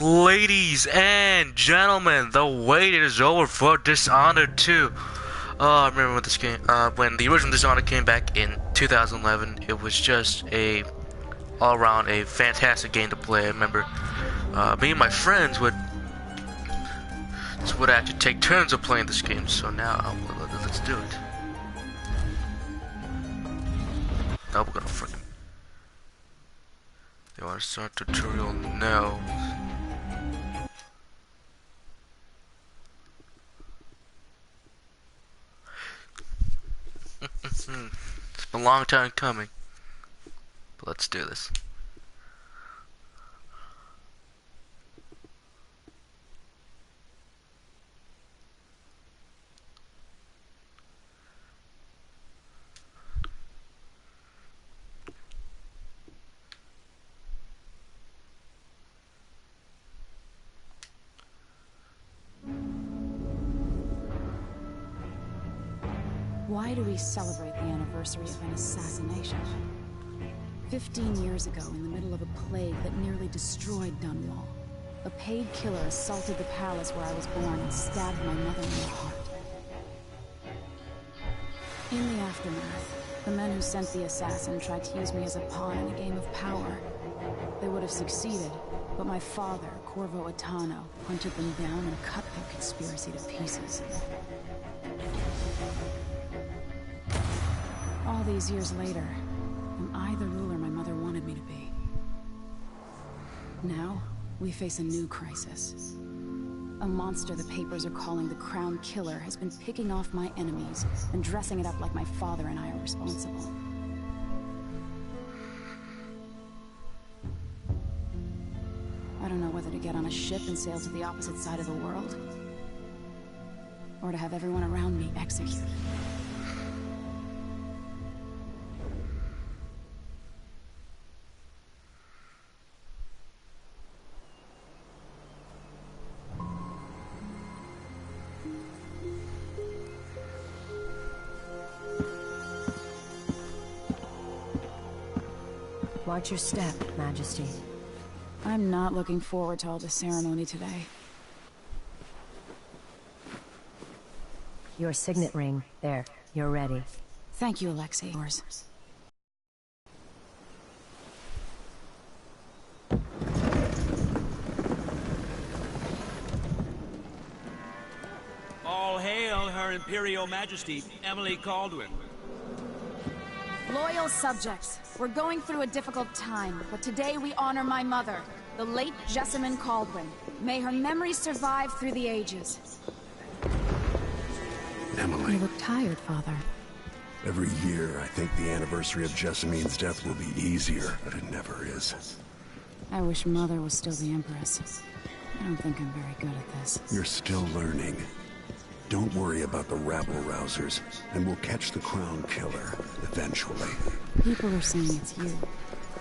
Ladies and gentlemen, the wait is over for Dishonored 2. I remember when this game, when the original Dishonored came back in 2011, it was just all around a fantastic game to play. I remember, me and my friends would actually take turns of playing this game. So now, let's do it. Now we're gonna freaking. You want to start tutorial now? It's been a long time coming, but let's do this. Why do we celebrate the anniversary of an assassination? 15 years ago, in the middle of a plague that nearly destroyed Dunwall, a paid killer assaulted the palace where I was born and stabbed my mother in the heart. In the aftermath, the men who sent the assassin tried to use me as a pawn in a game of power. They would have succeeded, but my father, Corvo Attano, hunted them down and cut their conspiracy to pieces. All these years later, am I the ruler my mother wanted me to be? Now, we face a new crisis. A monster the papers are calling the Crown Killer has been picking off my enemies and dressing it up like my father and I are responsible. I don't know whether to get on a ship and sail to the opposite side of the world, or to have everyone around me executed. Watch your step, Majesty. I'm not looking forward to all the ceremony today. Your signet ring. There. You're ready. Thank you, Alexei. Yours. All hail Her Imperial Majesty, Emily Caldwin. Loyal subjects, we're going through a difficult time, but today we honor my mother, the late Jessamine Caldwin. May her memory survive through the ages. Emily. You look tired, Father. Every year, I think the anniversary of Jessamine's death will be easier, but it never is. I wish Mother was still the Empress. I don't think I'm very good at this. You're still learning. Don't worry about the rabble-rousers, and we'll catch the Crown Killer, eventually. People are saying it's you.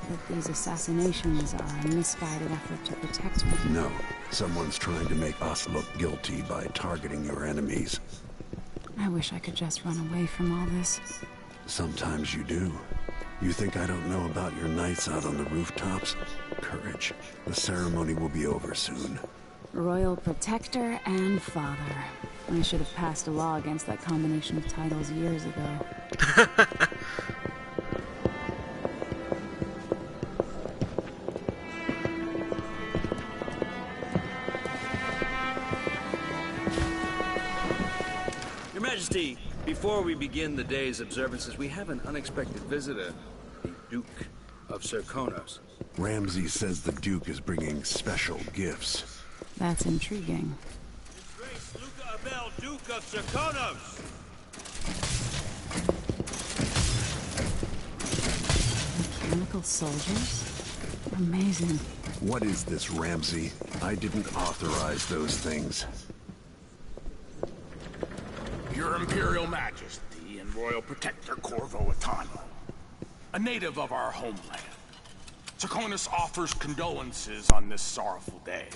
That these assassinations are a misguided effort to protect me. No. Someone's trying to make us look guilty by targeting your enemies. I wish I could just run away from all this. Sometimes you do. You think I don't know about your nights out on the rooftops? Courage. The ceremony will be over soon. Royal Protector and Father. I should have passed a law against that combination of titles years ago. Your Majesty, before we begin the day's observances, we have an unexpected visitor, the Duke of Serkonos. Ramsay says the Duke is bringing special gifts. That's intriguing. His Grace Luca Abel, Duke of Serkonos! Mechanical soldiers? Amazing. What is this, Ramsay? I didn't authorize those things. Your Imperial Majesty and Royal Protector Corvo Attano, a native of our homeland. Serkonos offers condolences on this sorrowful day,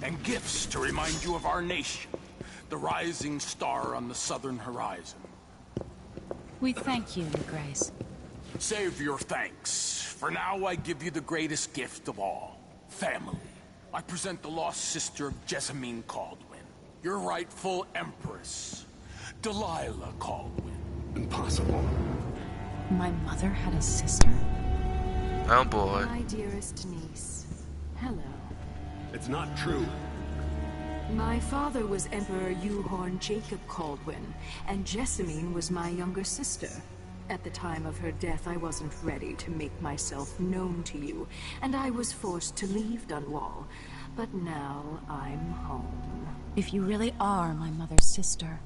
and gifts to remind you of our nation, the rising star on the southern horizon. We thank you, Your Grace. Save your thanks. For now, I give you the greatest gift of all, family. I present the lost sister of Jessamine Caldwin, your rightful empress, Delilah Caldwin. Impossible. My mother had a sister? Oh boy. My dearest niece. Hello. It's not true. My father was Emperor Euhorn Jacob Caldwin, and Jessamine was my younger sister. At the time of her death, I wasn't ready to make myself known to you, and I was forced to leave Dunwall. But now I'm home. If you really are my mother's sister,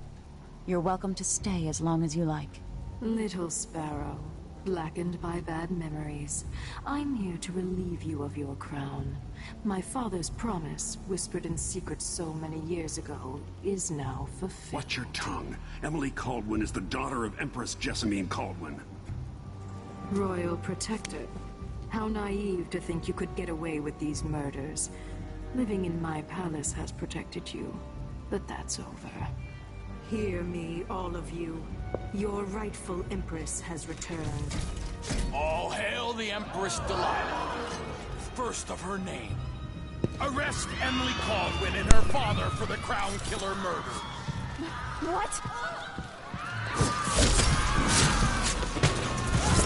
you're welcome to stay as long as you like. Little sparrow, blackened by bad memories, I'm here to relieve you of your crown. My father's promise, whispered in secret so many years ago, is now fulfilled. Watch your tongue. Emily Caldwin is the daughter of Empress Jessamine Caldwin. Royal protector. How naive to think you could get away with these murders. Living in my palace has protected you, but that's over. Hear me, all of you. Your rightful empress has returned. All hail the Empress Delilah, first of her name. Arrest Emily Caldwin and her father for the Crown Killer murder. What?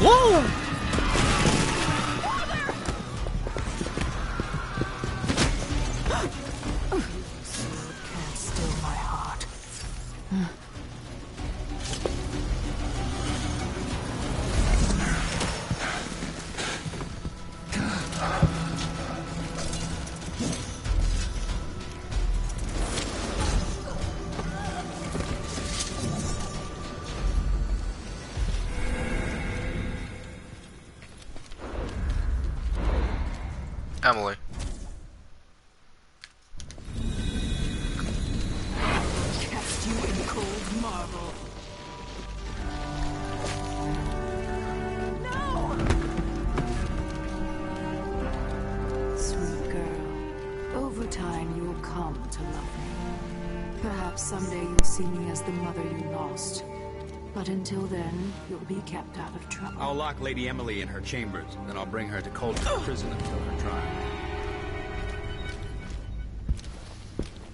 Whoa! Can't still my heart. Emily. Cast you in cold marble. Sweet girl, over time you'll come to love me. Perhaps someday you'll see me as the mother you lost. But until then, you'll be kept out of trouble. I'll lock Lady Emily in her chambers, then I'll bring her to Coldstream Prison until her trial.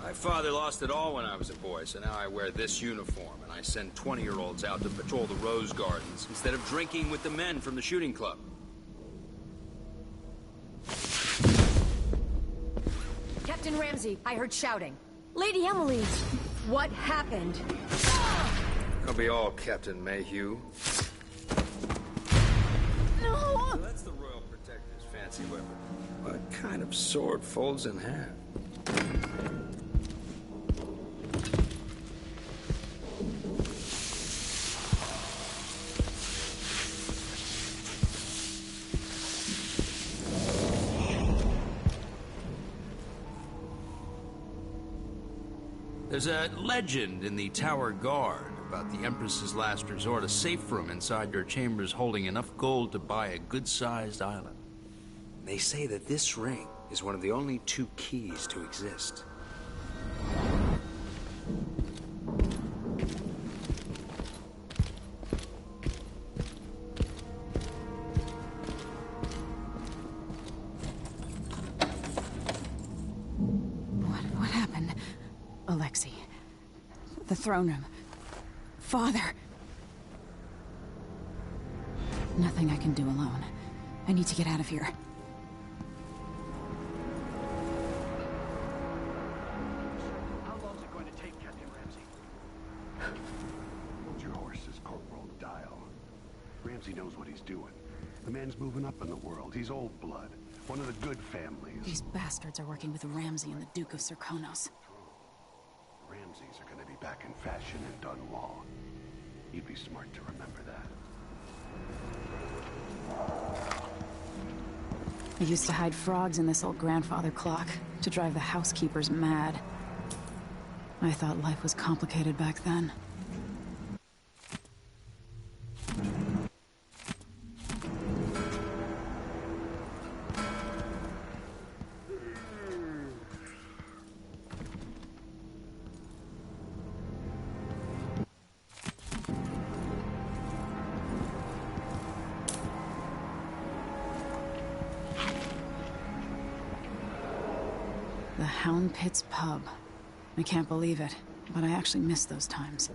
My father lost it all when I was a boy, so now I wear this uniform, and I send 20-year-olds out to patrol the Rose Gardens instead of drinking with the men from the shooting club. Captain Ramsey, I heard shouting. Lady Emily, what happened? I'll be all Captain Mayhew. No! So that's the Royal Protector's fancy weapon. What kind of sword folds in half? There's a legend in the Tower Guard about the Empress's last resort, a safe room inside your chambers holding enough gold to buy a good-sized island. They say that this ring is one of the only 2 keys to exist. What happened? Alexei. The throne room. Father. Nothing I can do alone. I need to get out of here. How long's it going to take, Captain Ramsey? Hold your horses, Corporal Dial. Ramsey knows what he's doing. The man's moving up in the world. He's old blood. One of the good families. These bastards are working with Ramsey and the Duke of Serkonos. Ramseys are gonna be back in fashion in Dunwall. You'd be smart to remember that. I used to hide frogs in this old grandfather clock to drive the housekeepers mad. I thought life was complicated back then. Hound Pit's pub. I can't believe it, but I actually miss those times.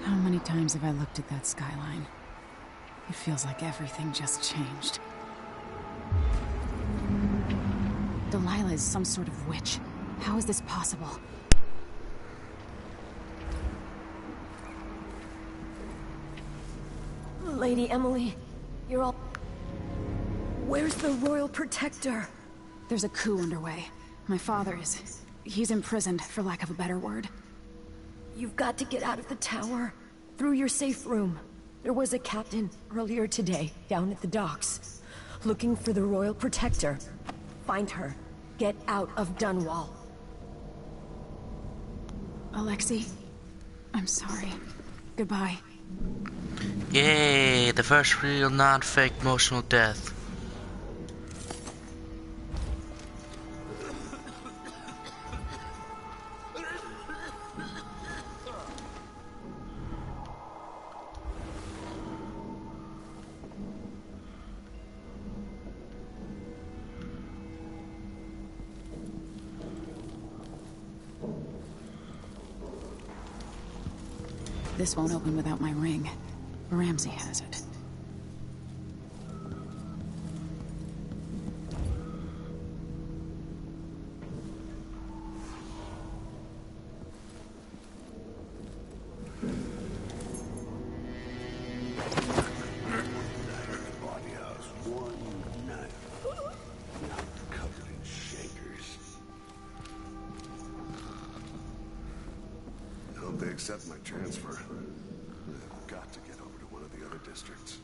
How many times have I looked at that skyline? It feels like everything just changed. Delilah is some sort of witch. How is this possible? Lady Emily, you're all... Where's the Royal Protector? There's a coup underway. My father is... he's imprisoned, for lack of a better word. You've got to get out of the tower. Through your safe room. There was a captain earlier today, down at the docks. Looking for the Royal Protector. Find her. Get out of Dunwall. Alexei, I'm sorry. Goodbye. Yay, the first real non-fake emotional death. This won't open without my ring. Ramsey has it. They accept my transfer. I've got to get over to one of the other districts.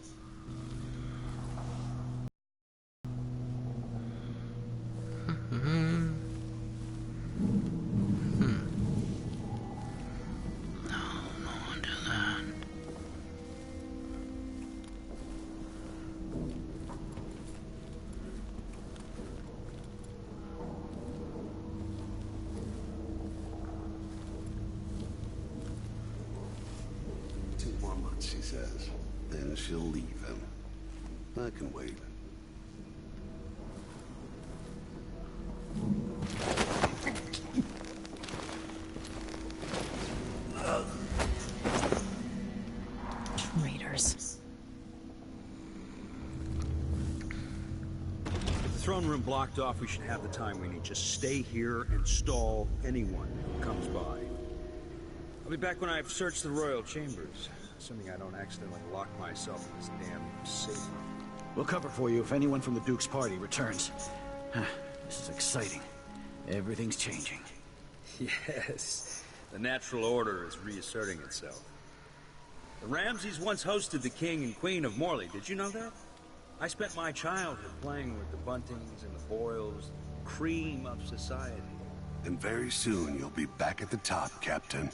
She says. Then she'll leave him. I can wait. Traitors. With the throne room blocked off, we should have the time we need. Just stay here and stall anyone who comes by. I'll be back when I've searched the royal chambers. Assuming I don't accidentally lock myself in this damn safe room. We'll cover for you if anyone from the Duke's party returns. This is exciting. Everything's changing. Yes, the natural order is reasserting itself. The Ramseys once hosted the King and Queen of Morley. Did you know that? I spent my childhood playing with the Buntings and the Boyles, cream of society. And very soon you'll be back at the top, Captain.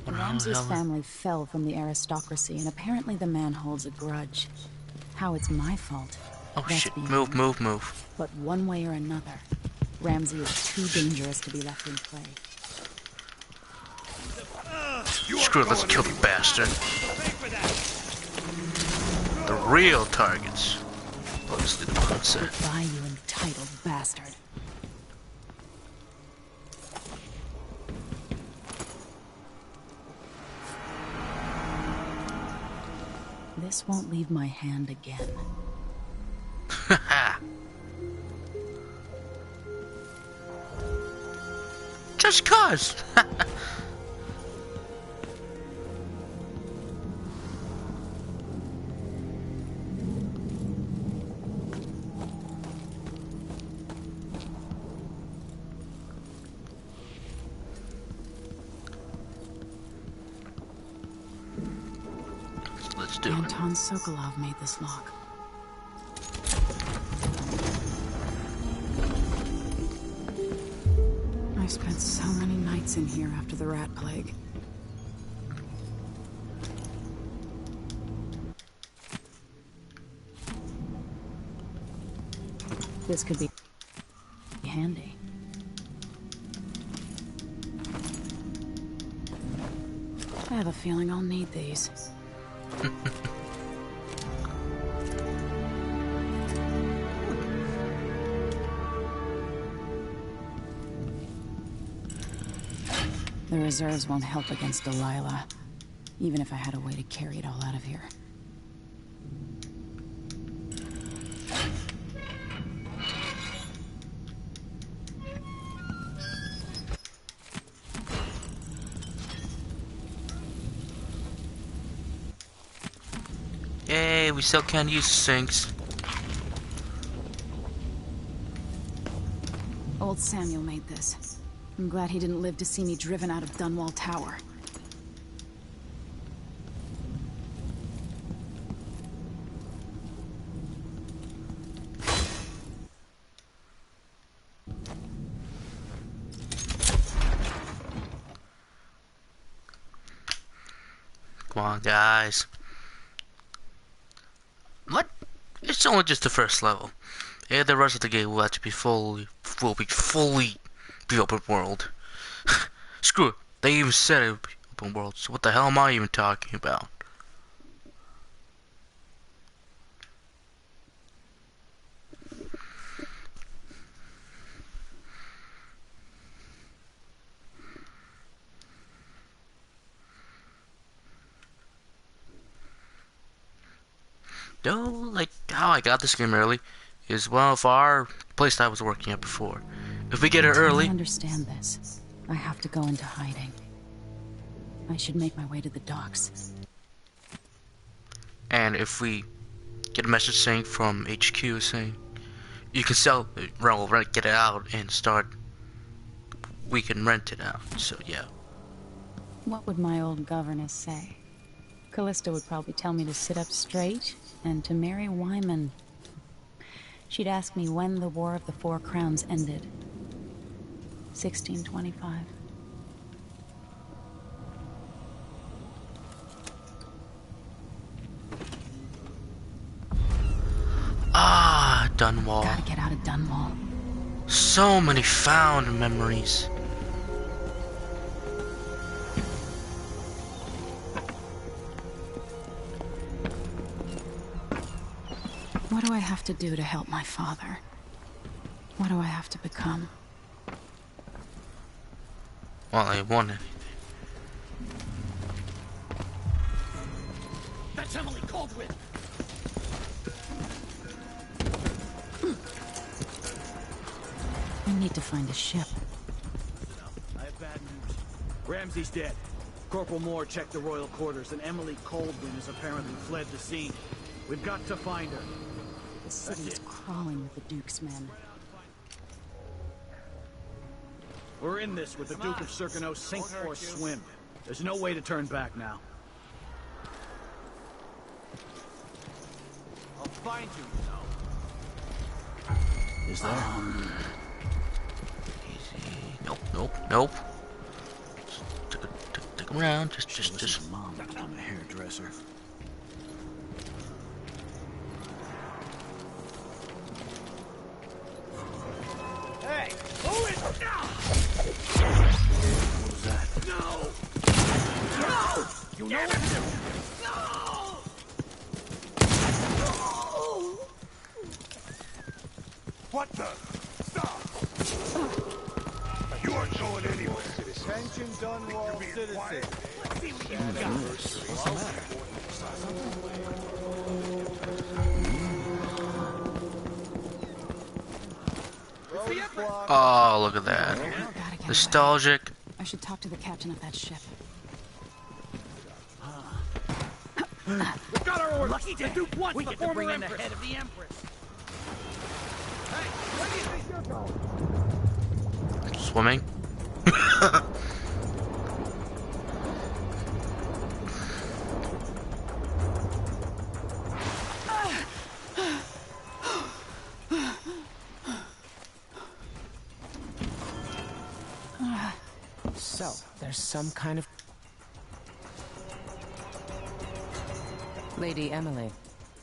Ramsey's family fell from the aristocracy, and apparently the man holds a grudge. How it's my fault. Oh That's shit, beyond move, me. move, move. But one way or another, Ramsey is too dangerous to be left in play. Screw it, let's kill the bastard. The real targets. Obviously the ones that... Goodbye, you entitled bastard. This won't leave my hand again. Just cause. Let's do it. Anton Sokolov made this lock. spent so many nights in here after the rat plague. This could be handy. I have a feeling I'll need these. The reserves won't help against Delilah, even if I had a way to carry it all out of here. Yay, we still can't use the sinks. Old Samuel made this. I'm glad he didn't live to see me driven out of Dunwall Tower. Come on, guys. What? It's only just the first level. Yeah, the rest of the game will actually be fully be open world. Screw it. They even said it would be open world. So what the hell am I even talking about? No, like how I got this game early is one of our place I was working at before. If we get it early, I understand this. I have to go into hiding. I should make my way to the docks. and if we get a message saying from HQ saying you can sell it, well, get it out and start, we can rent it out. So yeah. What would my old governess say? Callista would probably tell me to sit up straight and to marry Wyman. She'd ask me when the War of the Four Crowns ended. 1625. Ah, Dunwall. Gotta get out of Dunwall. So many found memories. What do I have to do to help my father? What do I have to become? Well, I want anything. That's Emily Caldwell! I need to find a ship. I have bad news. Ramsey's dead. Corporal Moore checked the royal quarters, and Emily Caldwell has apparently fled the scene. We've got to find her. The city is crawling with the Duke's men. We're in this with the Duke of Circano, sink or swim. There's no way to turn back now. I'll find you, Is there? Easy. Nope. Take him around. Just. Mom, I'm a hairdresser. Hey, who is now? What was that? No! No! You know it? No! No! What the? Stop! You aren't going anywhere. Attention Dunwall citizens. Let's see what you got. What's the matter? Oh, look at that. Gotta get Nostalgic. away. I should talk to the captain of that ship. We've got our order. Lucky day. The Duke wants we the former bring in the head of the Empress. Hey, where do you think you're going? Swimming. So, there's some kind of... Lady Emily,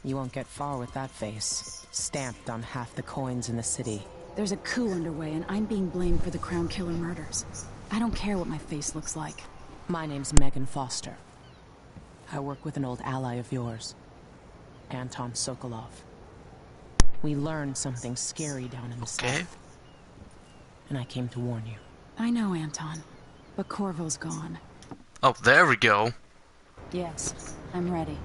you won't get far with that face. Stamped on half the coins in the city. There's a coup underway, and I'm being blamed for the Crown Killer murders. I don't care what my face looks like. My name's Megan Foster. I work with an old ally of yours, Anton Sokolov. We learned something scary down in the south. And I came to warn you. I know, Anton. But Corvo's gone. Oh, there we go. Yes, I'm ready.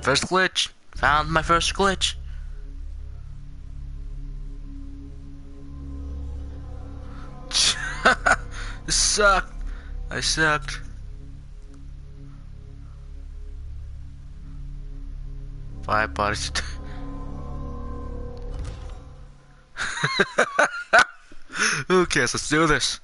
First glitch. Found my first glitch. This sucked. I sucked. Five bodies. Okay, so let's do this.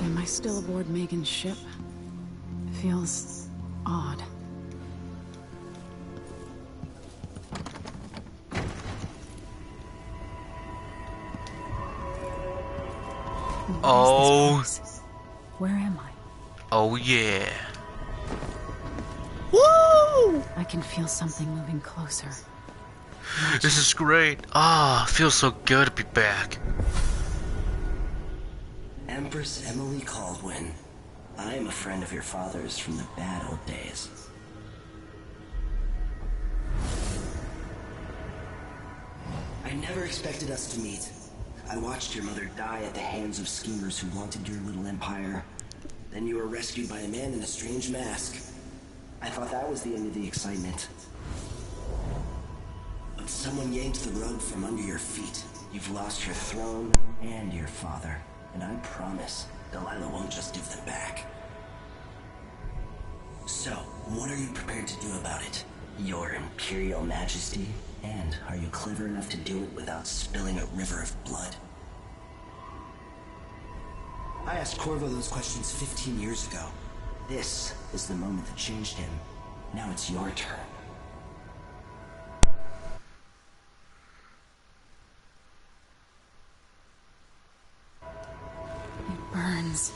Am I still aboard Megan's ship? Feels odd. Oh. Where am I? Oh yeah. Woo! I can feel something moving closer. This is great. Ah, feels so good to be back. Empress Emily Caldwin. I am a friend of your father's from the bad old days. I never expected us to meet. I watched your mother die at the hands of schemers who wanted your little empire. Then you were rescued by a man in a strange mask. I thought that was the end of the excitement. But someone yanked the rug from under your feet. You've lost your throne and your father. And I promise, Delilah won't just give them back. So, what are you prepared to do about it? Your Imperial Majesty? And are you clever enough to do it without spilling a river of blood? I asked Corvo those questions 15 years ago. This is the moment that changed him. Now it's your turn. Burns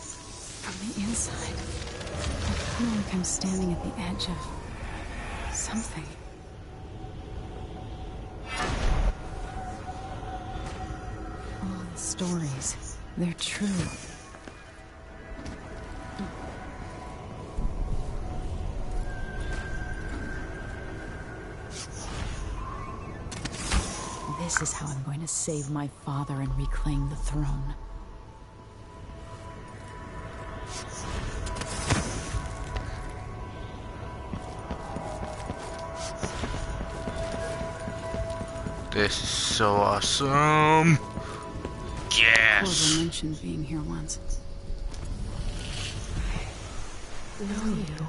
from the inside. I feel like I'm standing at the edge of something. All the stories, they're true. This is how I'm going to save my father and reclaim the throne. This is so awesome. Yes. Corvo mentioned being here once. Know you.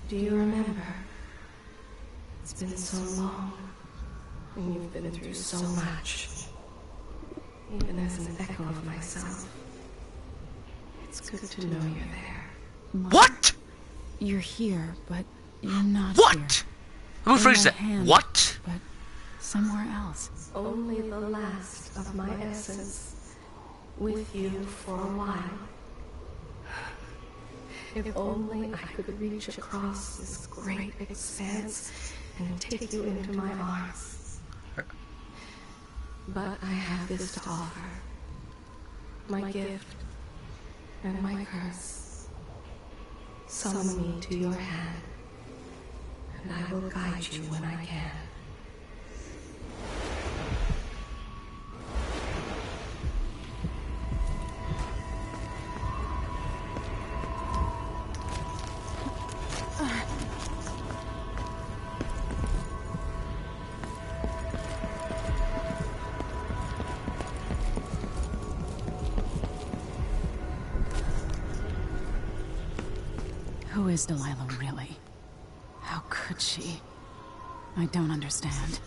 Do you remember? It's been so long, and you've been through so much. Even as an echo of myself, it's good to know you're there. What? You're here, but you're not what? here. Who phrased that? Hand, what? But somewhere else. Only the last of my essence, with you for a while. If only I could reach across this great expanse and take you into my arms. But I have this to offer. My gift and my curse. Summon me to your hand, and I will guide you when I can. Who is Delilah really? How could she? I don't understand.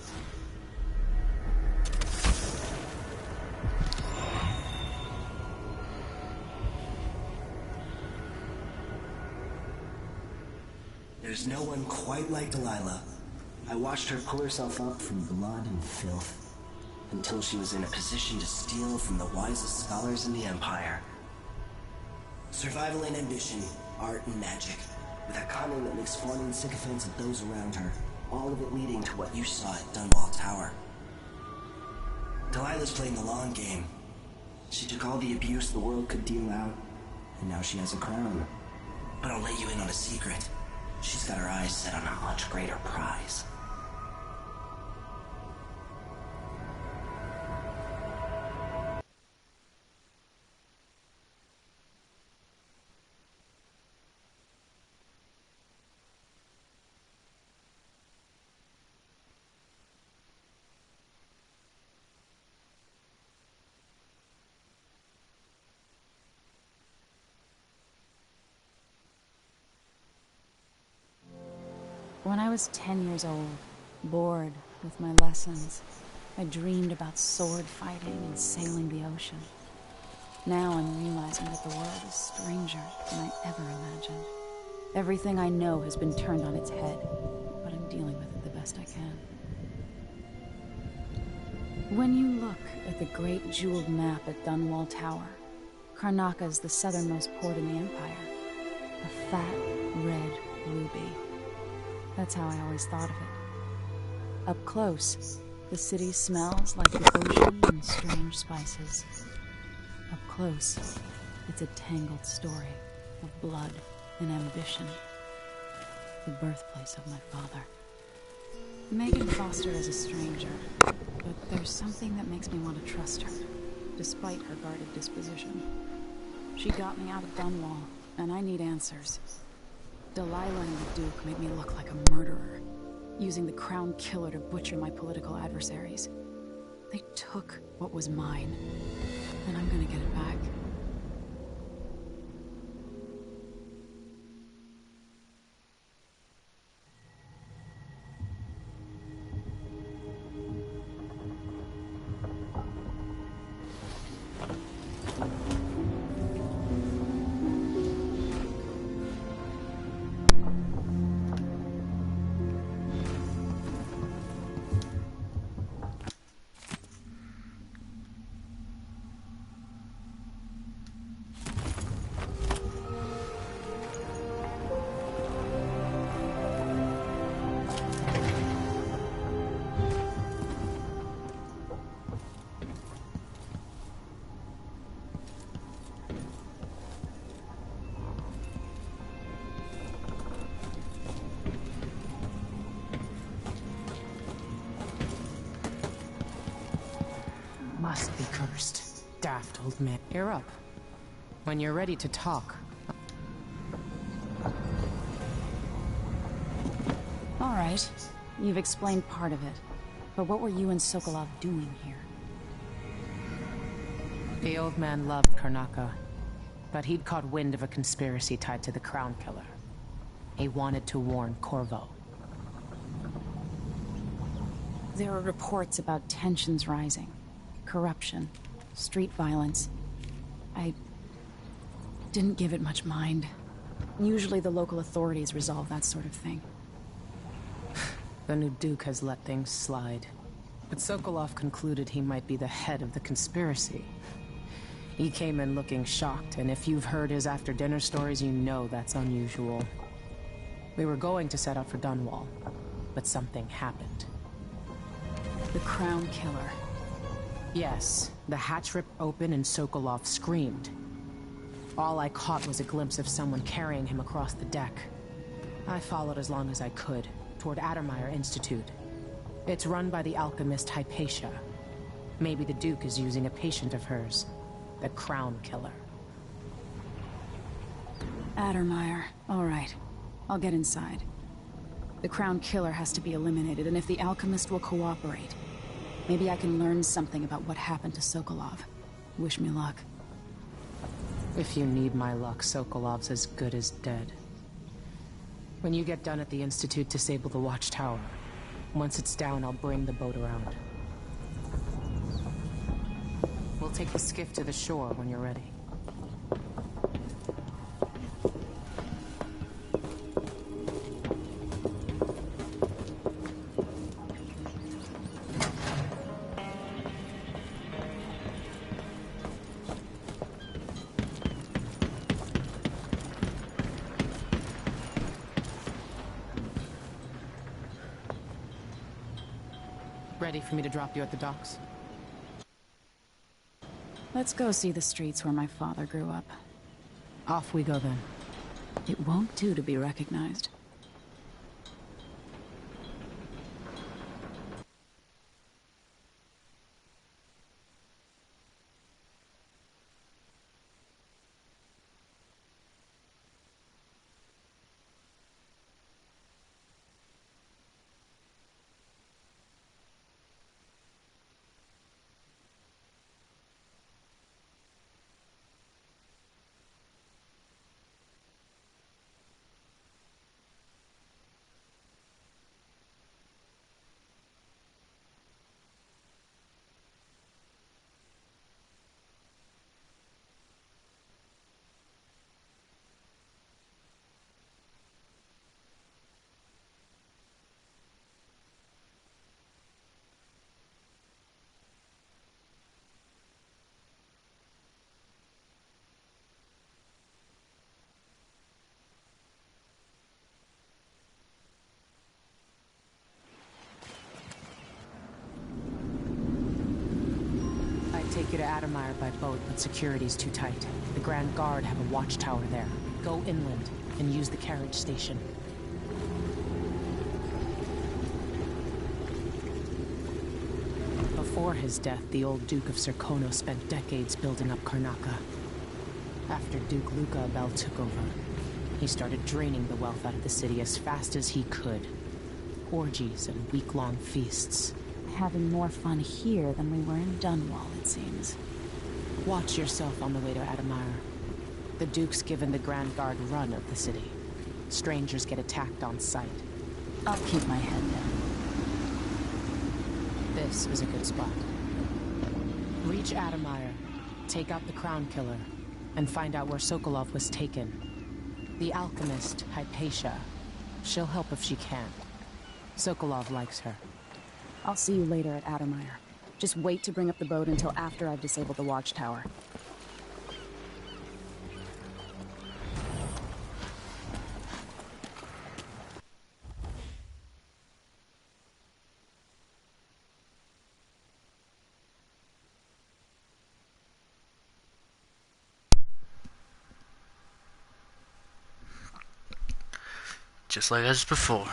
There's no one quite like Delilah. I watched her pull herself up from blood and filth, until she was in a position to steal from the wisest scholars in the Empire. Survival and ambition, art and magic, with a cunning that makes fawning sycophants of those around her, all of it leading to what you saw at Dunwall Tower. Delilah's playing the long game. She took all the abuse the world could deal out, and now she has a crown. But I'll let you in on a secret. She's got her eyes set on a much greater prize. When I was 10 years old, bored with my lessons, I dreamed about sword fighting and sailing the ocean. Now I'm realizing that the world is stranger than I ever imagined. Everything I know has been turned on its head, but I'm dealing with it the best I can. When you look at the great jeweled map at Dunwall Tower, Karnaca is the southernmost port in the Empire. A fat, red ruby. That's how I always thought of it. Up close, the city smells like the ocean and strange spices. Up close, it's a tangled story of blood and ambition. The birthplace of my father. Megan Foster is a stranger, but there's something that makes me want to trust her, despite her guarded disposition. She got me out of Dunwall, and I need answers. Delilah and the Duke made me look like a murderer, using the Crown Killer to butcher my political adversaries. They took what was mine, and I'm gonna get it back. Must be cursed. Daft old man. You're up. When you're ready to talk. All right, you've explained part of it. But what were you and Sokolov doing here? The old man loved Karnaca, but he'd caught wind of a conspiracy tied to the Crown Killer. He wanted to warn Corvo. There are reports about tensions rising. Corruption, street violence. I didn't give it much mind. Usually the local authorities resolve that sort of thing. The new Duke has let things slide. But Sokolov concluded he might be the head of the conspiracy. He came in looking shocked, and if you've heard his after-dinner stories, you know that's unusual. We were going to set out for Dunwall, but something happened. The Crown Killer. Yes, the hatch ripped open and Sokolov screamed. All I caught was a glimpse of someone carrying him across the deck. I followed as long as I could, toward Addermeyer Institute. It's run by the alchemist Hypatia. Maybe the Duke is using a patient of hers, the Crown Killer. Addermeyer. All right. I'll get inside. The Crown Killer has to be eliminated, and if the alchemist will cooperate, maybe I can learn something about what happened to Sokolov. Wish me luck. If you need my luck, Sokolov's as good as dead. When you get done at the Institute, disable the watchtower. Once it's down, I'll bring the boat around. We'll take the skiff to the shore when you're ready. Ready for me to drop you at the docks? Let's go see the streets where my father grew up. Off we go then. It won't do to be recognized. Take you to Adamire by boat, but security's too tight. The Grand Guard have a watchtower there. Go inland and use the carriage station. Before his death, the old Duke of Serkono spent decades building up Karnaca. After Duke Luca Abel took over, he started draining the wealth out of the city as fast as he could. Orgies and week-long feasts. Having more fun here than we were in Dunwall, it seems. Watch yourself on the way to Adamire. The Duke's given the Grand Guard run of the city. Strangers get attacked on sight. I'll keep my head down. This is a good spot. Reach Adamire, take out the Crown Killer, and find out where Sokolov was taken. The alchemist, Hypatia. She'll help if she can. Sokolov likes her. I'll see you later at Adamire. Just wait to bring up the boat until after I've disabled the watchtower. Just like as before.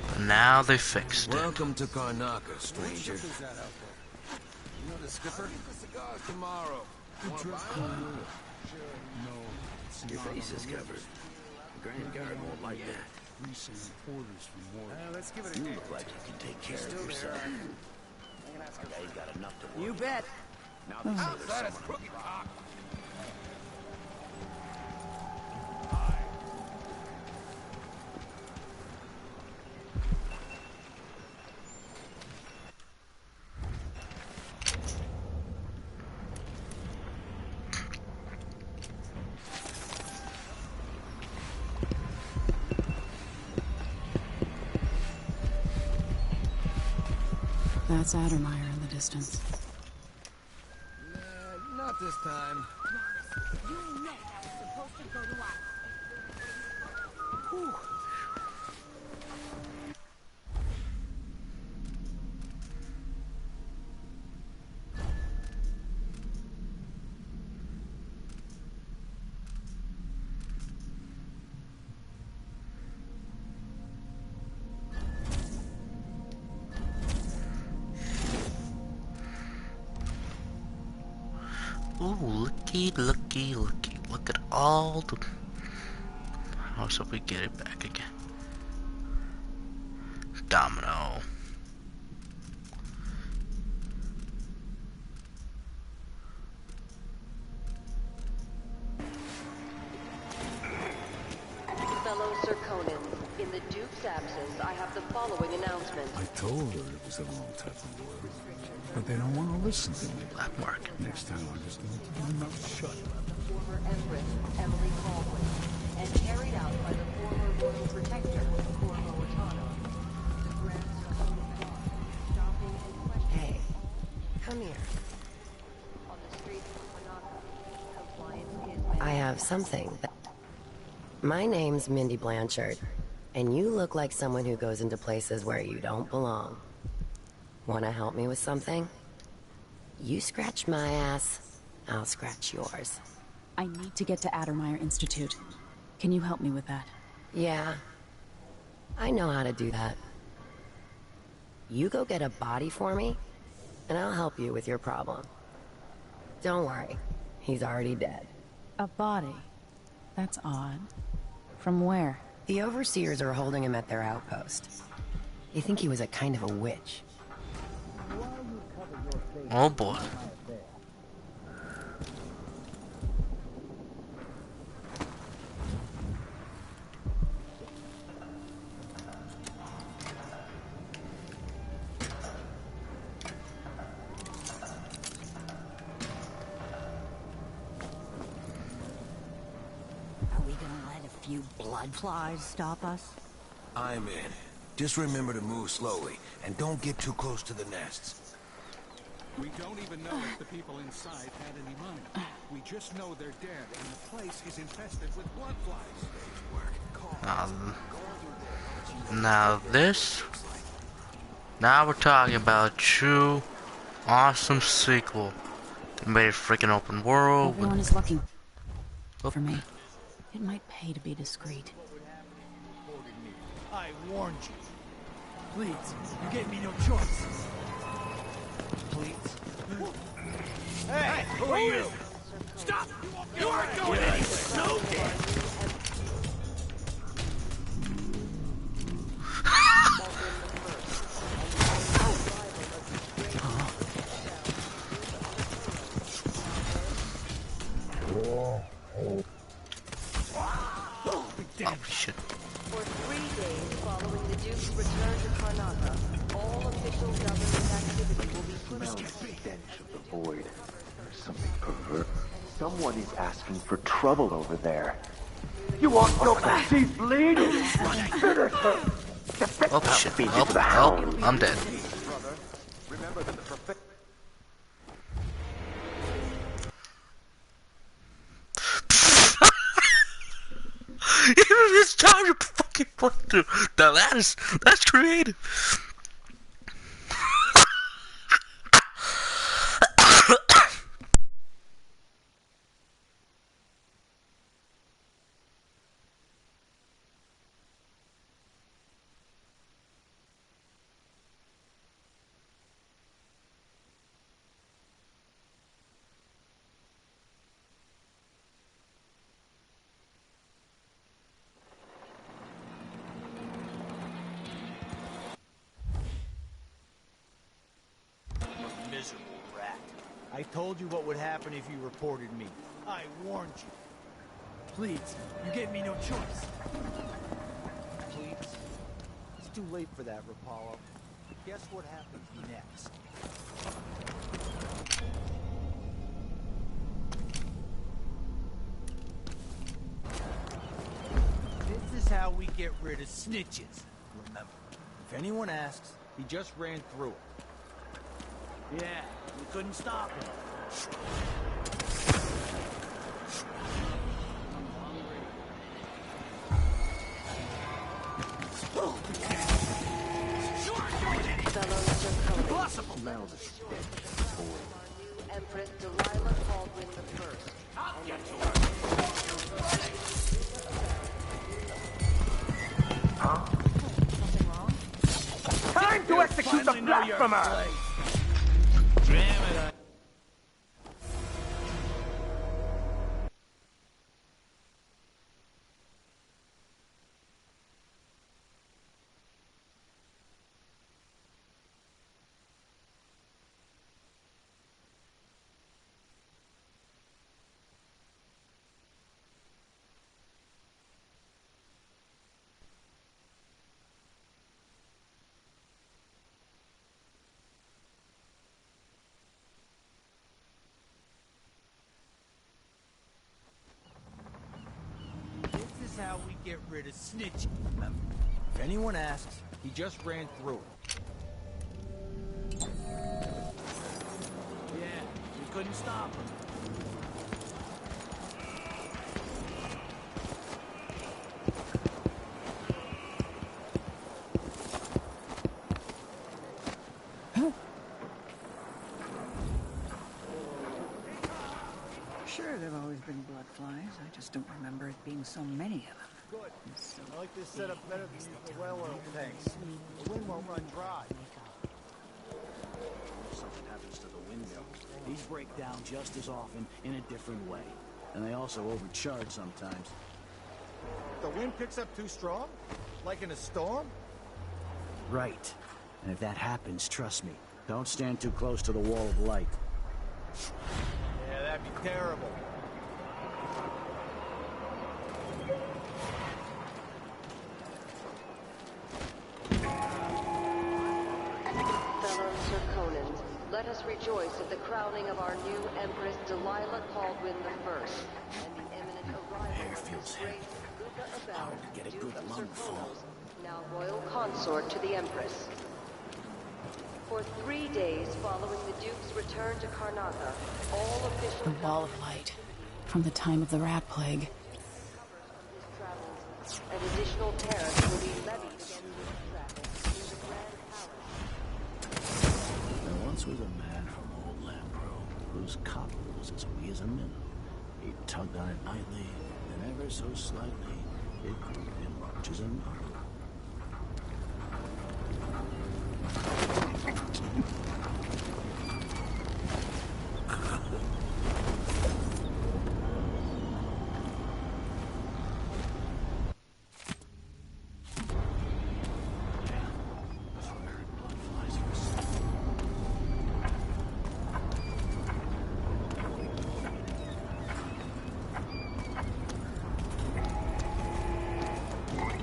But now they fixed it. Welcome to Karnaca, stranger. You know the skipper? Cigars tomorrow. Want to buy one? Your face is covered. The Grand Guard won't like that. Let's give it a You go. look like you can take care of yourself. Yeah, you got enough to worry. You bet. Now they say there's That is someone crooked talk. That's Adamire in the distance. Not this time. You know I was supposed to go to Whew. Ooh, looky, looky, looky. Look at all the... How shall we get it back again? Domino. Fellow Serkonos. Draconans, in the Duke's absence, I have the following announcement. I told her it was the wrong type of world, but they don't want to listen to me. Black mark. Next time I'm just going to keep my mouth shut. The former Empress, Emily Caldwin, and carried out by the former Royal Protector, Corvo Attano. The grandson of the Guard, stopping and questioning. Hey, come here. On the streets of Panaka, compliance is I have something that... My name's Mindy Blanchard, and you look like someone who goes into places where you don't belong. Wanna help me with something? You scratch my ass, I'll scratch yours. I need to get to Addermeyer Institute. Can you help me with that? Yeah, I know how to do that. You go get a body for me, and I'll help you with your problem. Don't worry, he's already dead. A body? That's odd. From where? The overseers are holding him at their outpost. They think he was a kind of a witch. Oh boy. Are we gonna let a few blood flies stop us? I'm in. Just remember to move slowly, and don't get too close to the nests. We don't even know if the people inside had any money. We just know they're dead, and the place is infested with blood flies. Now this... Now we're talking about a true awesome sequel. They made a freaking open world. Everyone is looking for me. It might pay to be discreet. I warned you. Please, you gave me no choice. Please. Hey, who are you? Stop! You aren't going anywhere! No! Oh shit. For 3 days following the Duke's return to Karnataka, all official government activity will be put on Stench of the void. There's something pervert. Someone is asking for trouble over there. You want no mercy, bleed? Finish her. Oh shit. Feed you to the Oh, I'm dead. Remember that the prophet. It's time to fucking play through. Now that's creative. Miserable rat. I told you what would happen if you reported me. I warned you. Please, you gave me no choice. Please. It's too late for that, Rapallo. Guess what happens next? This is how we get rid of snitches. Remember, if anyone asks, he just ran through it. Yeah, we couldn't stop him. Impossible! Smell the stench. Our new Empress Delilah Caldwin the First. I'll get to her! Time to execute the blasphemer! Damn it, This is how we get rid of snitch. If anyone asks, he just ran through it. Yeah, we couldn't stop him. Sure, there've always been blood flies. I just don't remember it being so many of them. Good. I like this setup better than the well oil tanks. The wind won't run dry. Something happens to the windmill. These break down just as often in a different way. And they also overcharge sometimes. The wind picks up too strong? Like in a storm? Right. And if that happens, trust me, don't stand too close to the wall of light. Yeah, that'd be terrible. Fellow Sir Conan, let us rejoice at the crowning of our new Empress Delilah Caldwin I, and the imminent arrival of His Grace Luca Abel, Duke of Sir Conos, now royal consort to the Empress. For 3 days following the Duke's return to Karnaca, all official... The Wall of Light, from the time of the Rat Plague. And additional tariffs will be levied against his traffic through the Grand Palace. There once was a man from old Lampro whose copper was as wee as a minnow. He tugged on it nightly, and ever so slightly, it grew him large as a knot.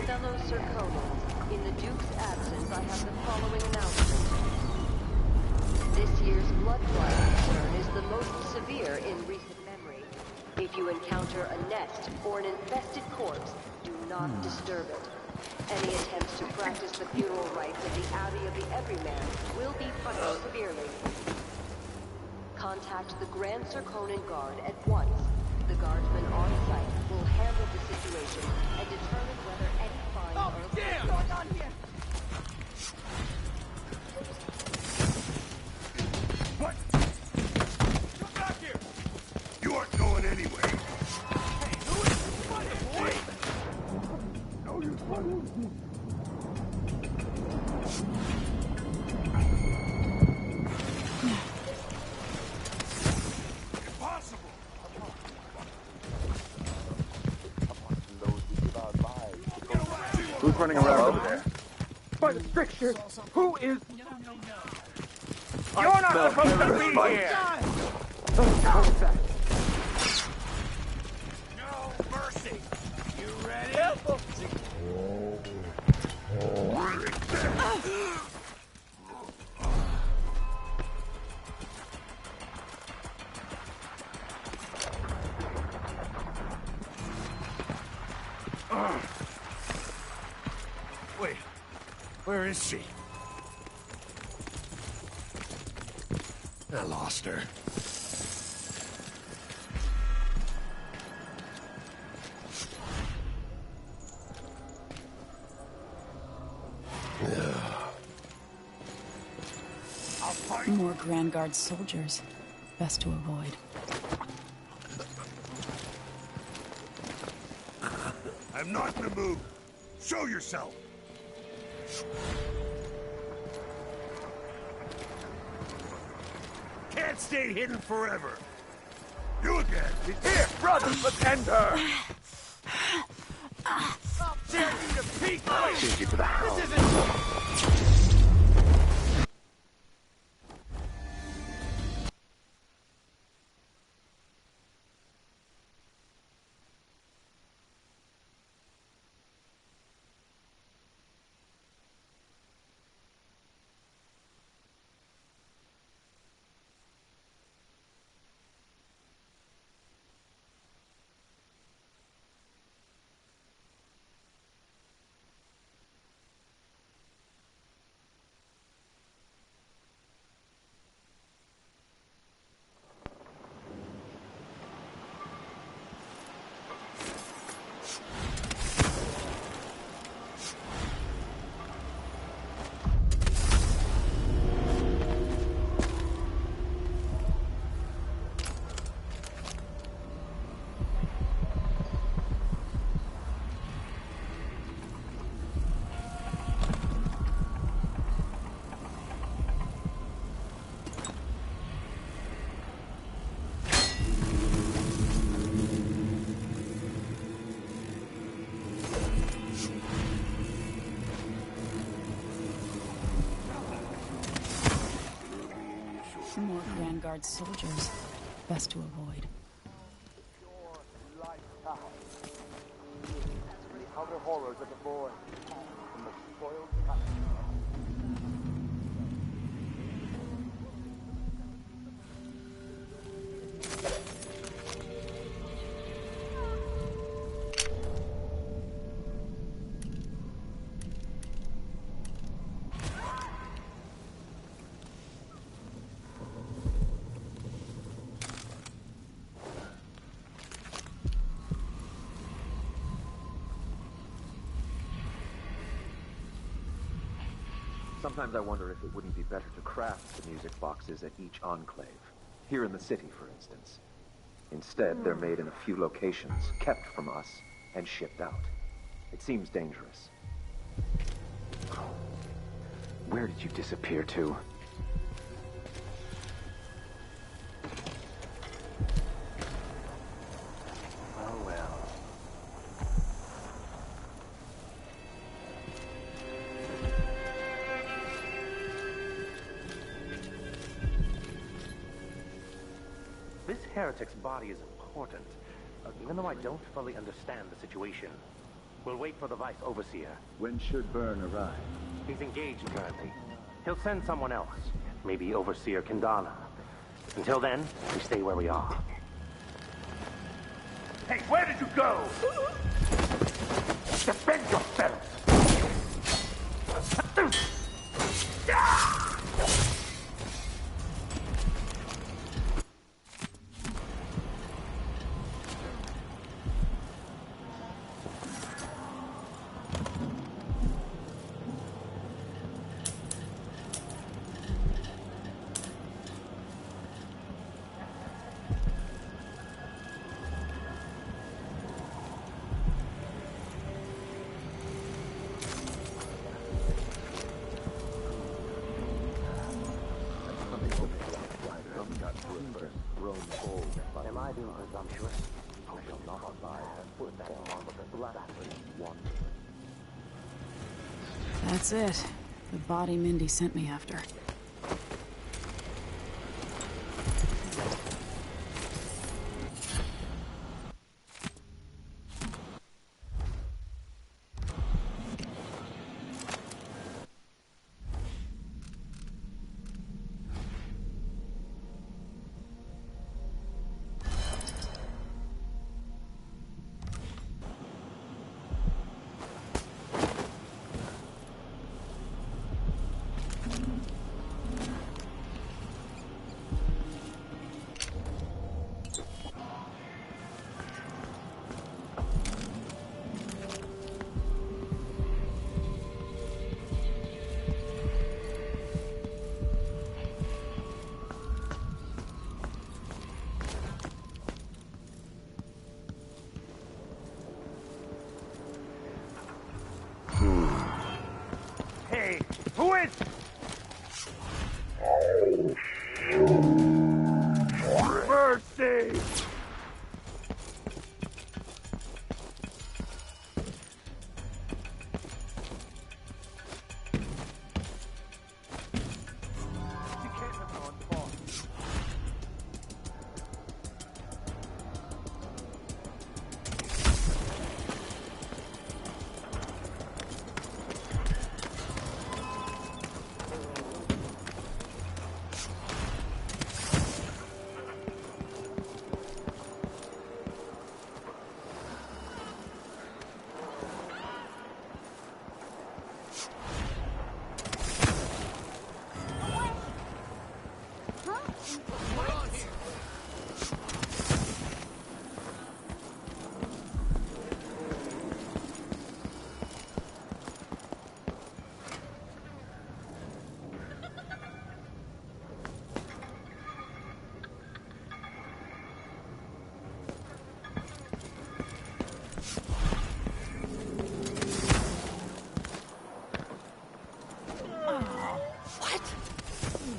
Fellow Sir Conan, in the Duke's absence, I have the following announcement. This year's blood fly concern is the most severe in recent memory. If you encounter a nest or an infested corpse, do not disturb it. Any attempts to practice the funeral rites of the Abbey of the Everyman will be punished severely. Contact the Grand Sir Conan Guard at once. The guardsmen on site will handle the situation and determine whether any fines are... Damn! What's going on here? What? Come back here! You aren't going anywhere. Hey, who is this? What? No, you funny. Impossible! Who's running around over there? By the strictures, who is... You're not supposed to be here! No mercy! You ready? Wait, where is she? I lost her. More Grand Guard soldiers. Best to avoid. I'm not in the mood. Show yourself. Can't stay hidden forever. You again. Here, brother, let's end her! I'll tear you to pieces! Take you to the house. This isn't... guard soldiers. Best to avoid. Outer horrors of the void. From the spoiled Sometimes I wonder if it wouldn't be better to craft the music boxes at each enclave. Here in the city, for instance. Instead, they're made in a few locations, kept from us, and shipped out. It seems dangerous. Where did you disappear to? Oh well. This heretic's body is important, even though I don't fully understand the situation. We'll wait for the Vice Overseer. When should Byrne arrive? He's engaged currently. He'll send someone else, maybe Overseer Kendana. Until then, we stay where we are. Hey, where did you go? Defend yourselves! Am I being presumptuous? I shall not abide and put that arm of the blasphemy one. That's it. The body Mindy sent me after. Hey, who is... Mercy!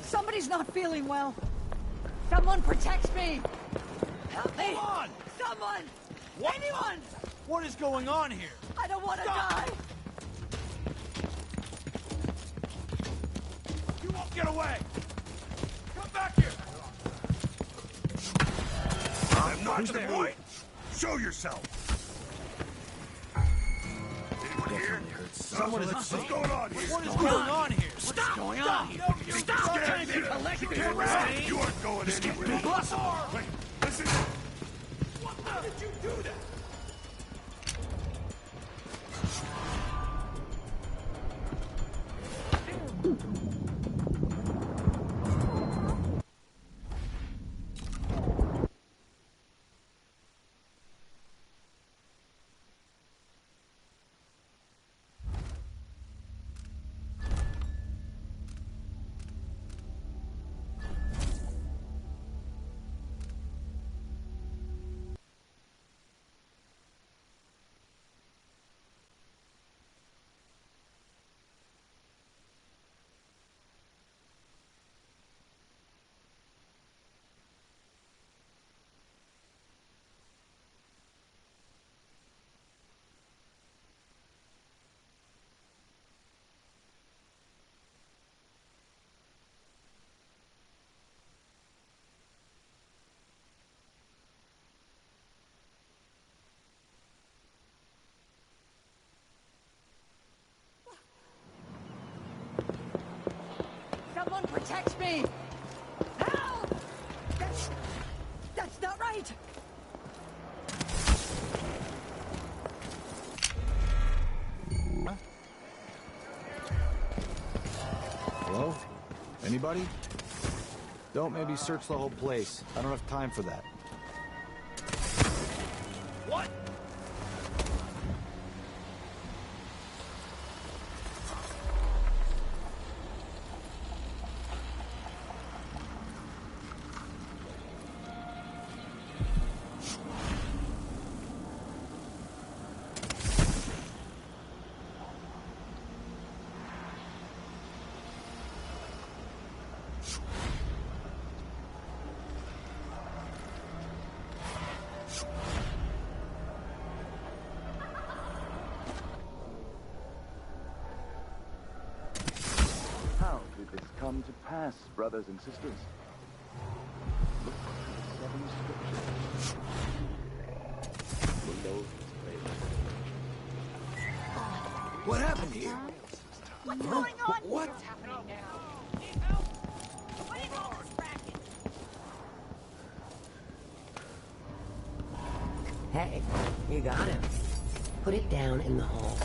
Somebody's not feeling well. Someone protect me! Help me! Come on! Someone! What? Anyone! What is going on here? I don't want to Stop! die! You won't get away! Come back here! not the point. Show yourself. Anyone here? Someone is... What's going on here? What is going on here? Stop! going on here? Stop! Stay around. You aren't going anywhere. Wait, listen. How did you do that? Someone protect me! Help! That's not right! Hello? Anybody? Don't maybe search the whole place. I don't have time for that. What? How did this come to pass, brothers and sisters? Look at the 7 scriptures. Below this place. What happened here? What's going on? What? What's happening now? What is all this racket? Hey, you got him. Put it down in the hole.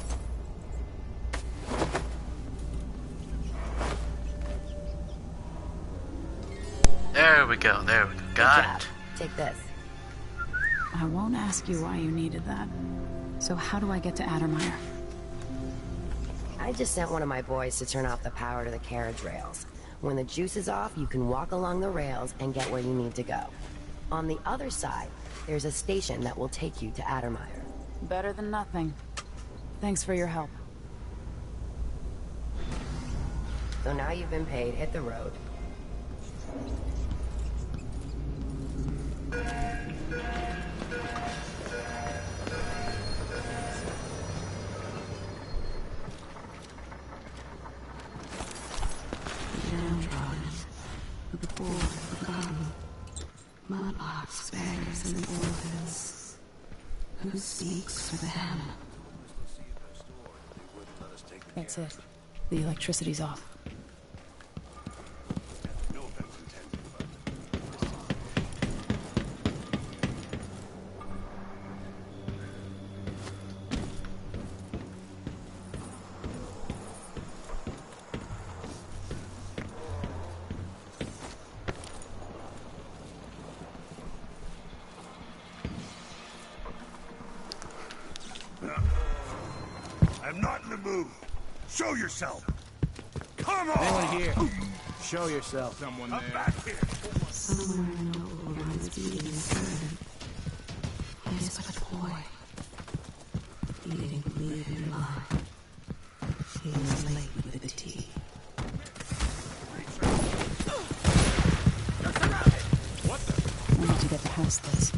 There we go. There we go. Got it. Take this. I won't ask you why you needed that. So how do I get to Addermeyer? I just sent one of my boys to turn off the power to the carriage rails. When the juice is off, you can walk along the rails and get where you need to go. On the other side, there's a station that will take you to Addermeyer. Better than nothing. Thanks for your help. So now you've been paid, hit the road. The poor, forgotten, mudlarks, beggars, and orphans. Who speaks for them? That's it. The electricity's off. I'm not in the mood. Show yourself. Come on. Anyone here? Show yourself. Someone there. I'm back here. Somewhere in the old one's beating his burden. He is but a boy. Eating bleeding blood. He is late with the tea. I need to get past this.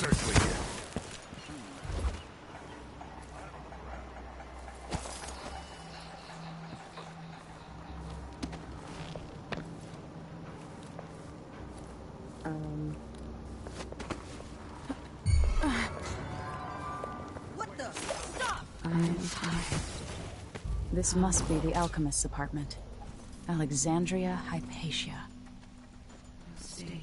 search with you. What the? Stop! I'm tired. This must be the alchemist's apartment. Alexandria Hypatia. State.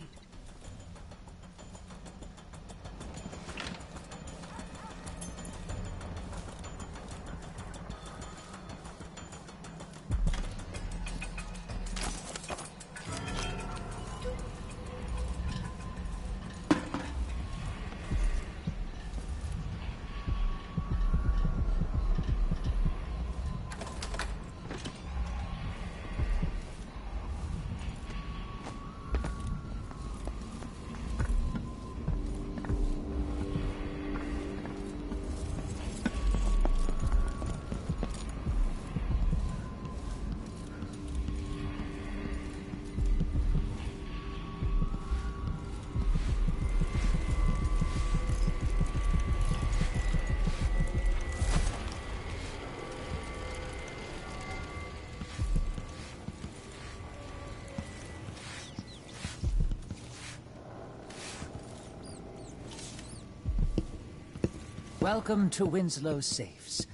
Welcome to Winslow's Safes.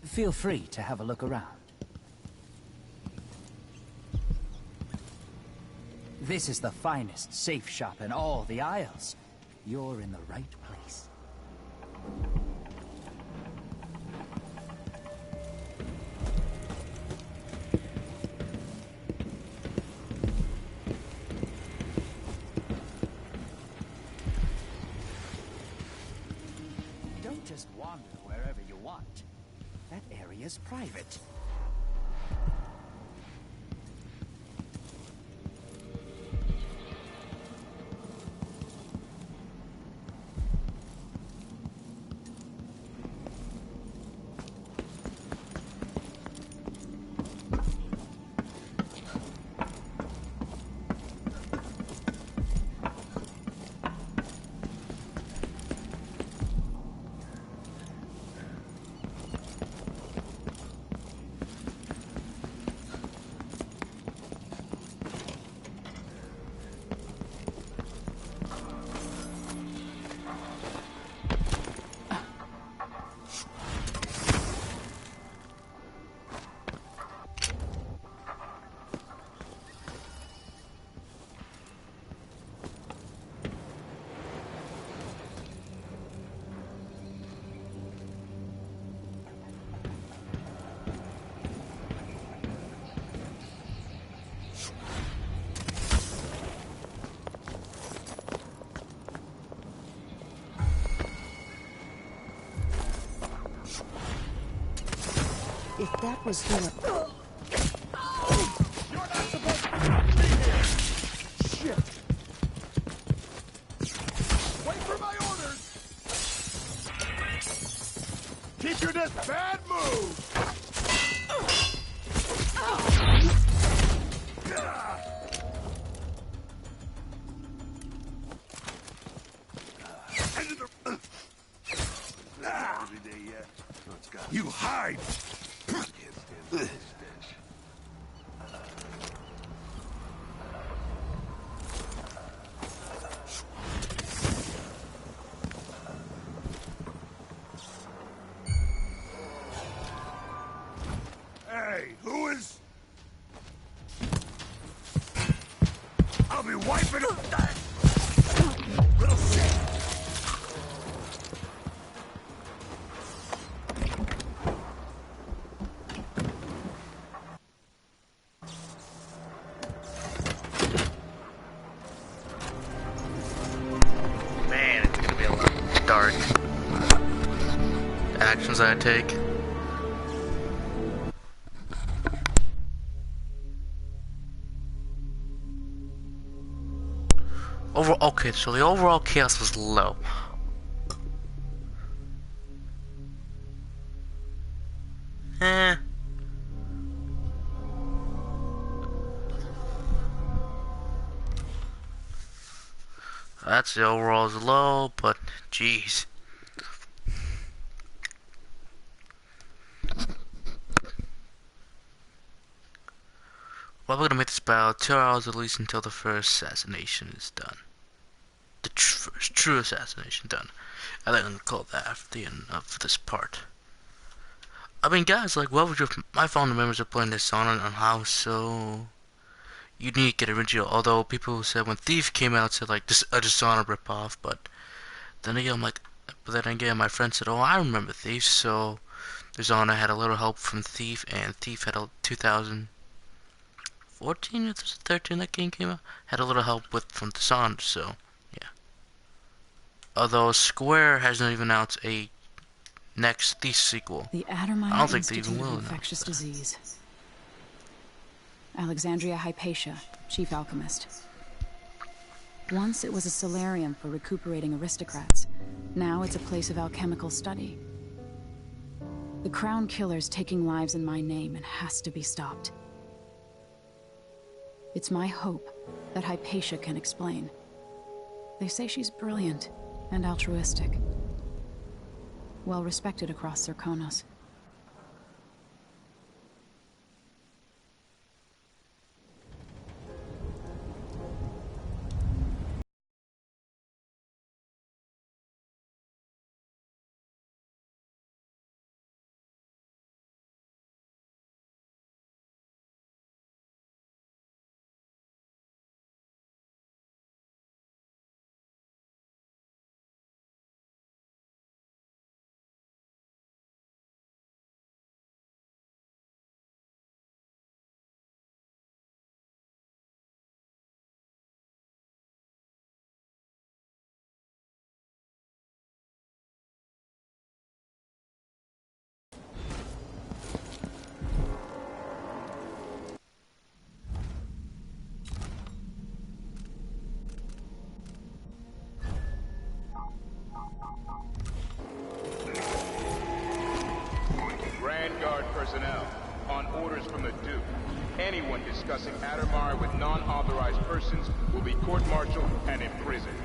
Feel free to have a look around. This is the finest safe shop in all the Isles. You're in the right place. Don't just wander wherever you want. That area's private. If that was the... You're not supposed to be here! Shit! Wait for my orders! Keep your distance! Bad move! You hide! Hey, who is... I'll be wiping it... Little shit! Man, it's gonna be a lot dark. The actions I take. Okay, so the overall chaos was low. That's the overall is low, but jeez. Well, we're gonna make this about 2 hours at least until the first assassination is done. The first true assassination done. I think I'm gonna call that after the end of this part. I mean, guys, like, what would my family members are playing Dishonor on how so unique and original. Although people said when Thief came out, said like a Dishonor ripoff, but then again, my friend said, "Oh, I remember Thief." So Dishonor had a little help from Thief, and Thief had a 2014 or 13 that game came out had a little help from Dishonor. So yeah. Although Square hasn't even announced a next Thief sequel. The I Addermine don't think they Institute even will of Infectious Disease. Alexandria Hypatia, chief alchemist. Once it was a solarium for recuperating aristocrats. Now it's a place of alchemical study. The Crown Killer's taking lives in my name and has to be stopped. It's my hope that Hypatia can explain. They say she's brilliant and altruistic. Well respected across Serkonos. Grand Guard personnel, on orders from the Duke, anyone discussing Addermire with non-authorized persons will be court-martialed and imprisoned.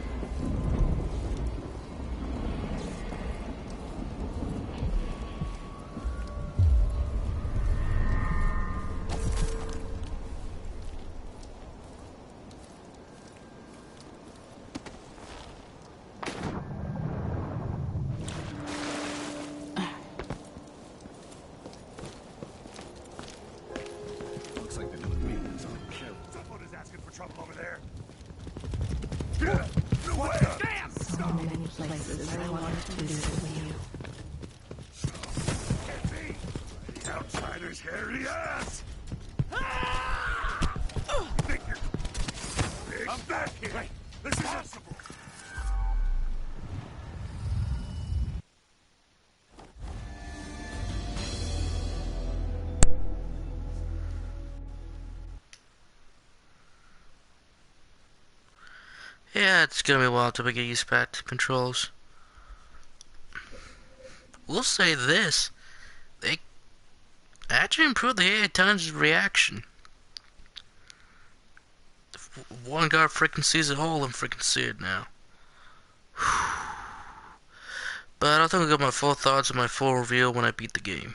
Yeah, it's gonna be a while till we get used back to controls. We'll say this. They actually improved the AI times reaction. If one guard freaking sees a hole and freaking see it now. But I don't think I'll get my full thoughts and my full review when I beat the game.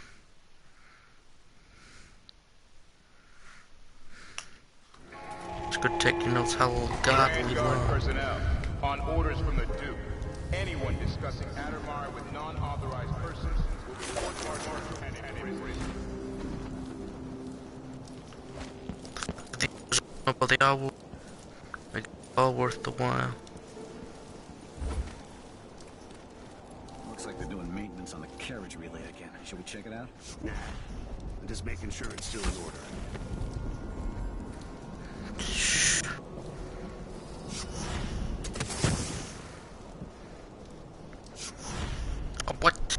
It's good taking notes how godly long. Personnel, on orders from the Duke, anyone discussing Addermire with non-authorized persons will be court-martialed and imprisoned. But they all make it all worth the while. Looks like they're doing maintenance on the carriage relay again. Should we check it out? Nah. I'm just making sure it's still in order. What?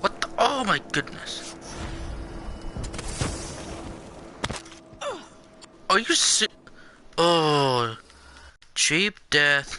What the? Oh my goodness. Are you Oh. Cheap death.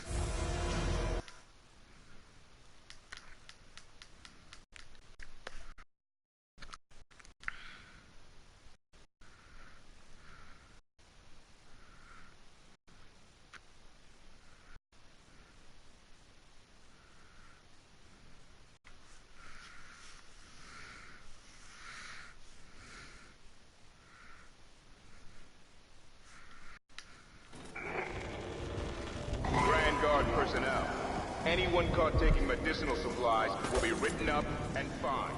caught taking medicinal supplies will be written up and fined.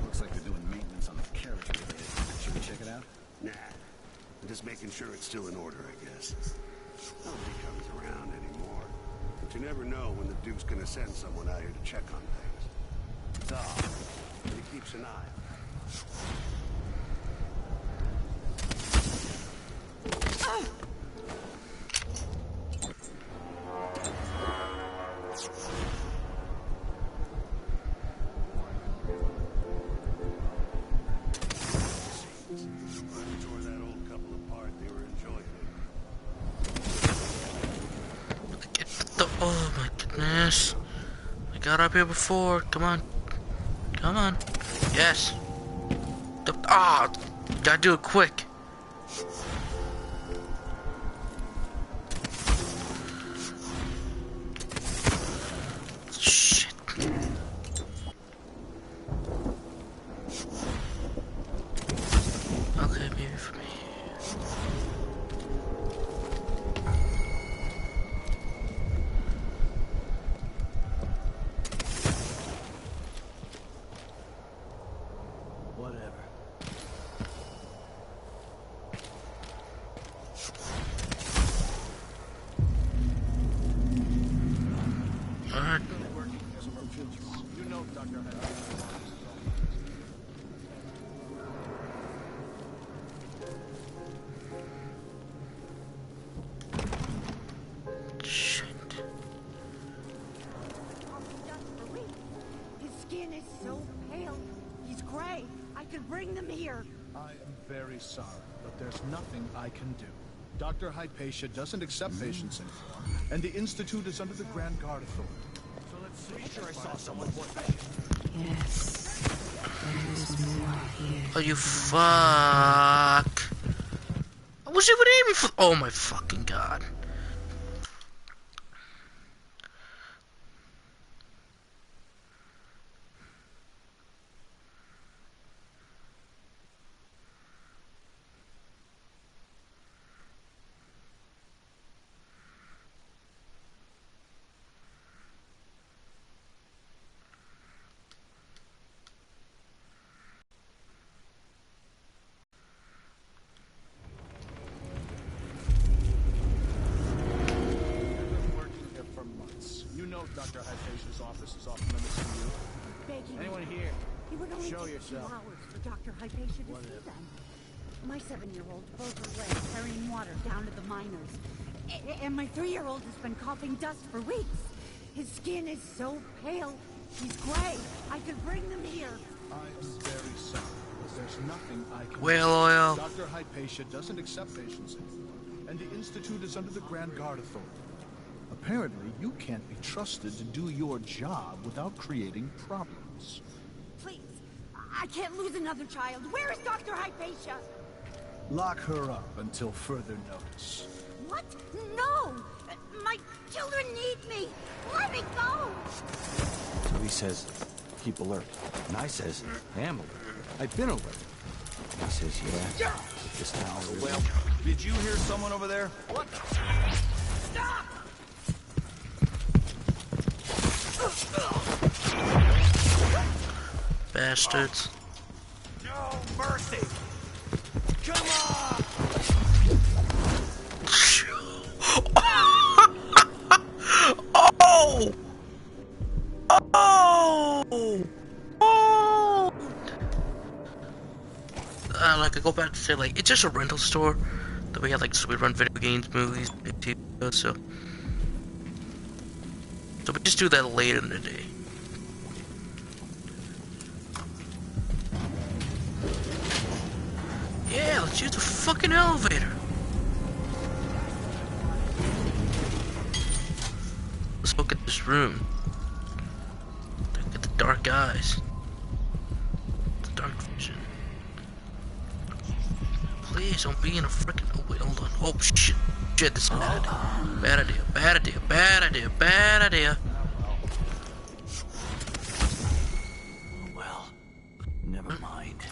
Looks like they're doing maintenance on the carriage relay. Should we check it out? Nah. I'm just making sure it's still in order, I guess. Nobody comes around anymore. But you never know when the Duke's gonna send someone out here to check on things. So, he keeps an eye on Oh my goodness. I got up here before. Come on. Come on. Yes. Ah! Gotta do it quick. Shit. Okay, maybe for me. Very sorry, but there's nothing I can do. Dr. Hypatia doesn't accept patients anymore, and the Institute is under the Grand Guard Authority. So let's see. Sure I saw someone more Yes. There's more here. Oh, you fuck. I was even aiming for. Oh my fucking god. Dr. Hypatia's office is off limits to you. Begging Anyone you. here? It would only Show take yourself. 2 hours for Dr. Hypatia to see them. My 7-year-old broke her leg carrying water down to the miners. And my 3-year-old has been coughing dust for weeks. His skin is so pale. He's gray. I could bring them here. I'm very sorry, but there's nothing I can Whale do. oil. Dr. Hypatia doesn't accept patients anymore, and the Institute is under the Grand Guard Authority. Apparently, you can't be trusted to do your job without creating problems. Please, I can't lose another child. Where is Dr. Hypatia? Lock her up until further notice. What? No! My children need me! Let me go! So he says, keep alert. And I says, am alert. I've been alert. And he says, yeah. Just now. Well, did you hear someone over there? What the? Stop! Bastards. No mercy! Come on! Oh! Oh! Oh! Like I go back to say, like, it's just a rental store that we had, like, so we run video games, movies, TV, so we just do that later in the day. Yeah, let's use the fucking elevator. Let's look at this room. Look at the dark eyes. The dark vision. Please don't be in a freaking. Oh wait, hold on. Oh shit. Shit, this is bad. Bad idea. Bad idea. Bad idea. Bad idea. Well, never mind.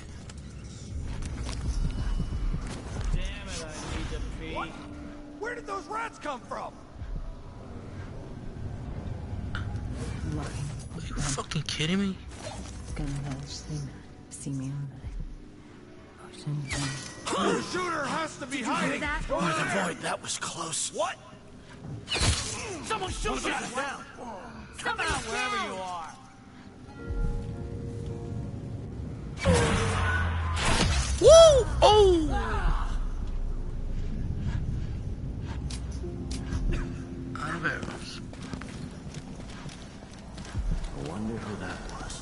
What? Where did those rats come from? Are you fucking kidding me? The shooter has to be hiding. By the void, that was close. What? Someone shoot that down. Come out wherever you are. Woo! Oh! Out of arrows. I wonder who that was.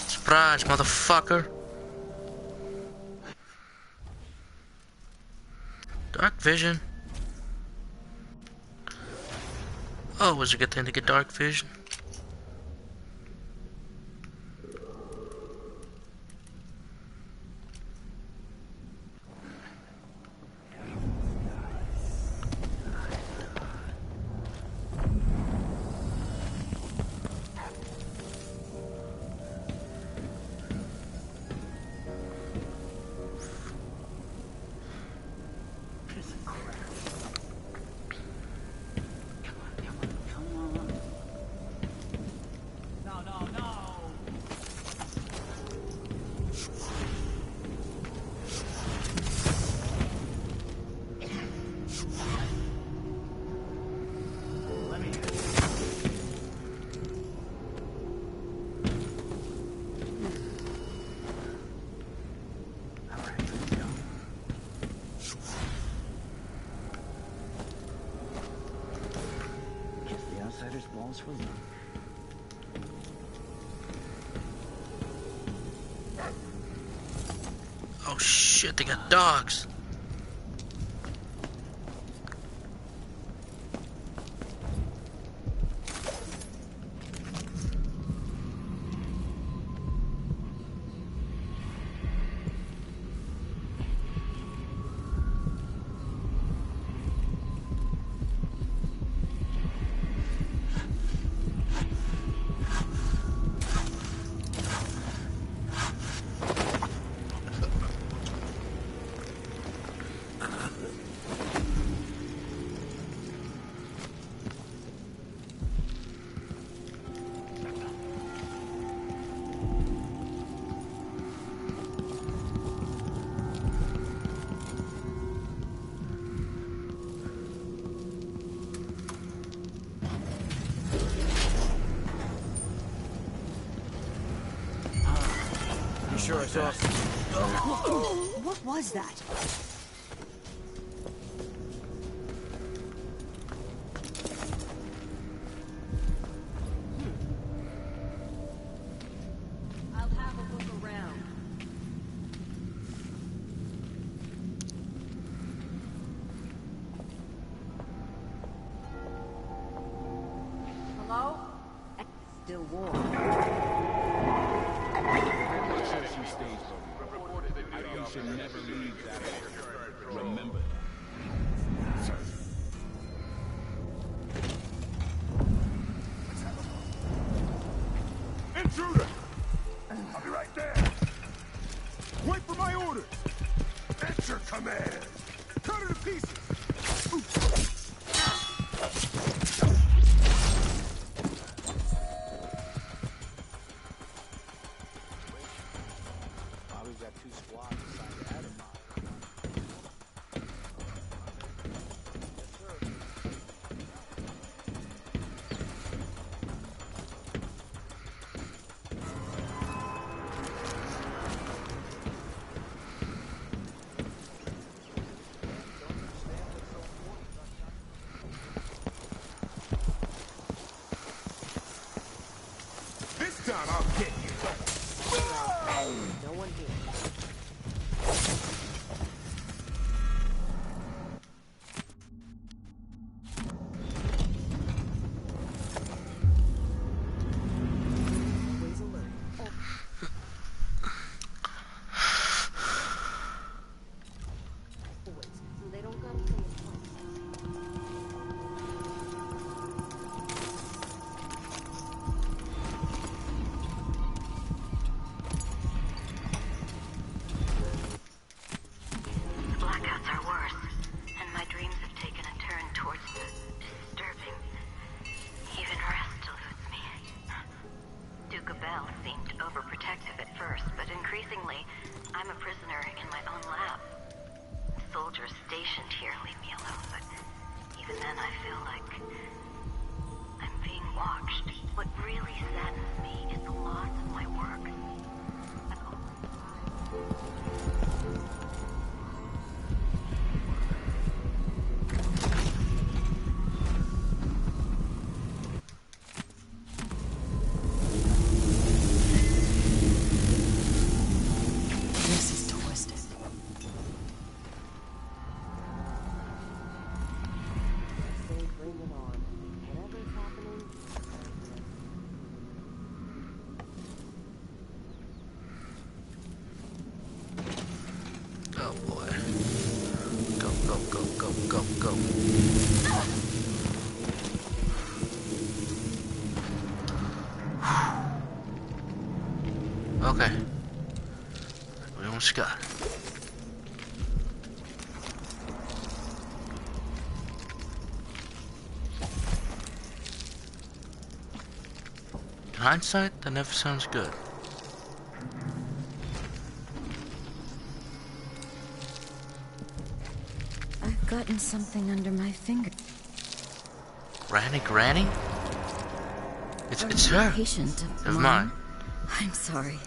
Surprise, motherfucker. Dark vision. Oh, was it a good thing to get dark vision? Walls for love. Oh shit, they got dogs. Sure, I saw. What was that? I'll have a look around. Hello? Still warm. You should never leave that area. Remember that. Intruder! I'll be right there. Wait for my orders. At your command. Cut her to pieces. We've got two squads assigned to Adamar. This time I'll get you. No one here. They don't gotta say it twice. I'm a prisoner in my own lab. Soldiers stationed here leave me alone, but even then I feel like I'm being watched. What really saddens me is the loss of my work. This is twisted. Oh boy. Go, go, go, go, go, go. Okay. We almost got it. In hindsight, that never sounds good. I've gotten something under my finger. Granny? It's her. Patient of mine. I'm sorry.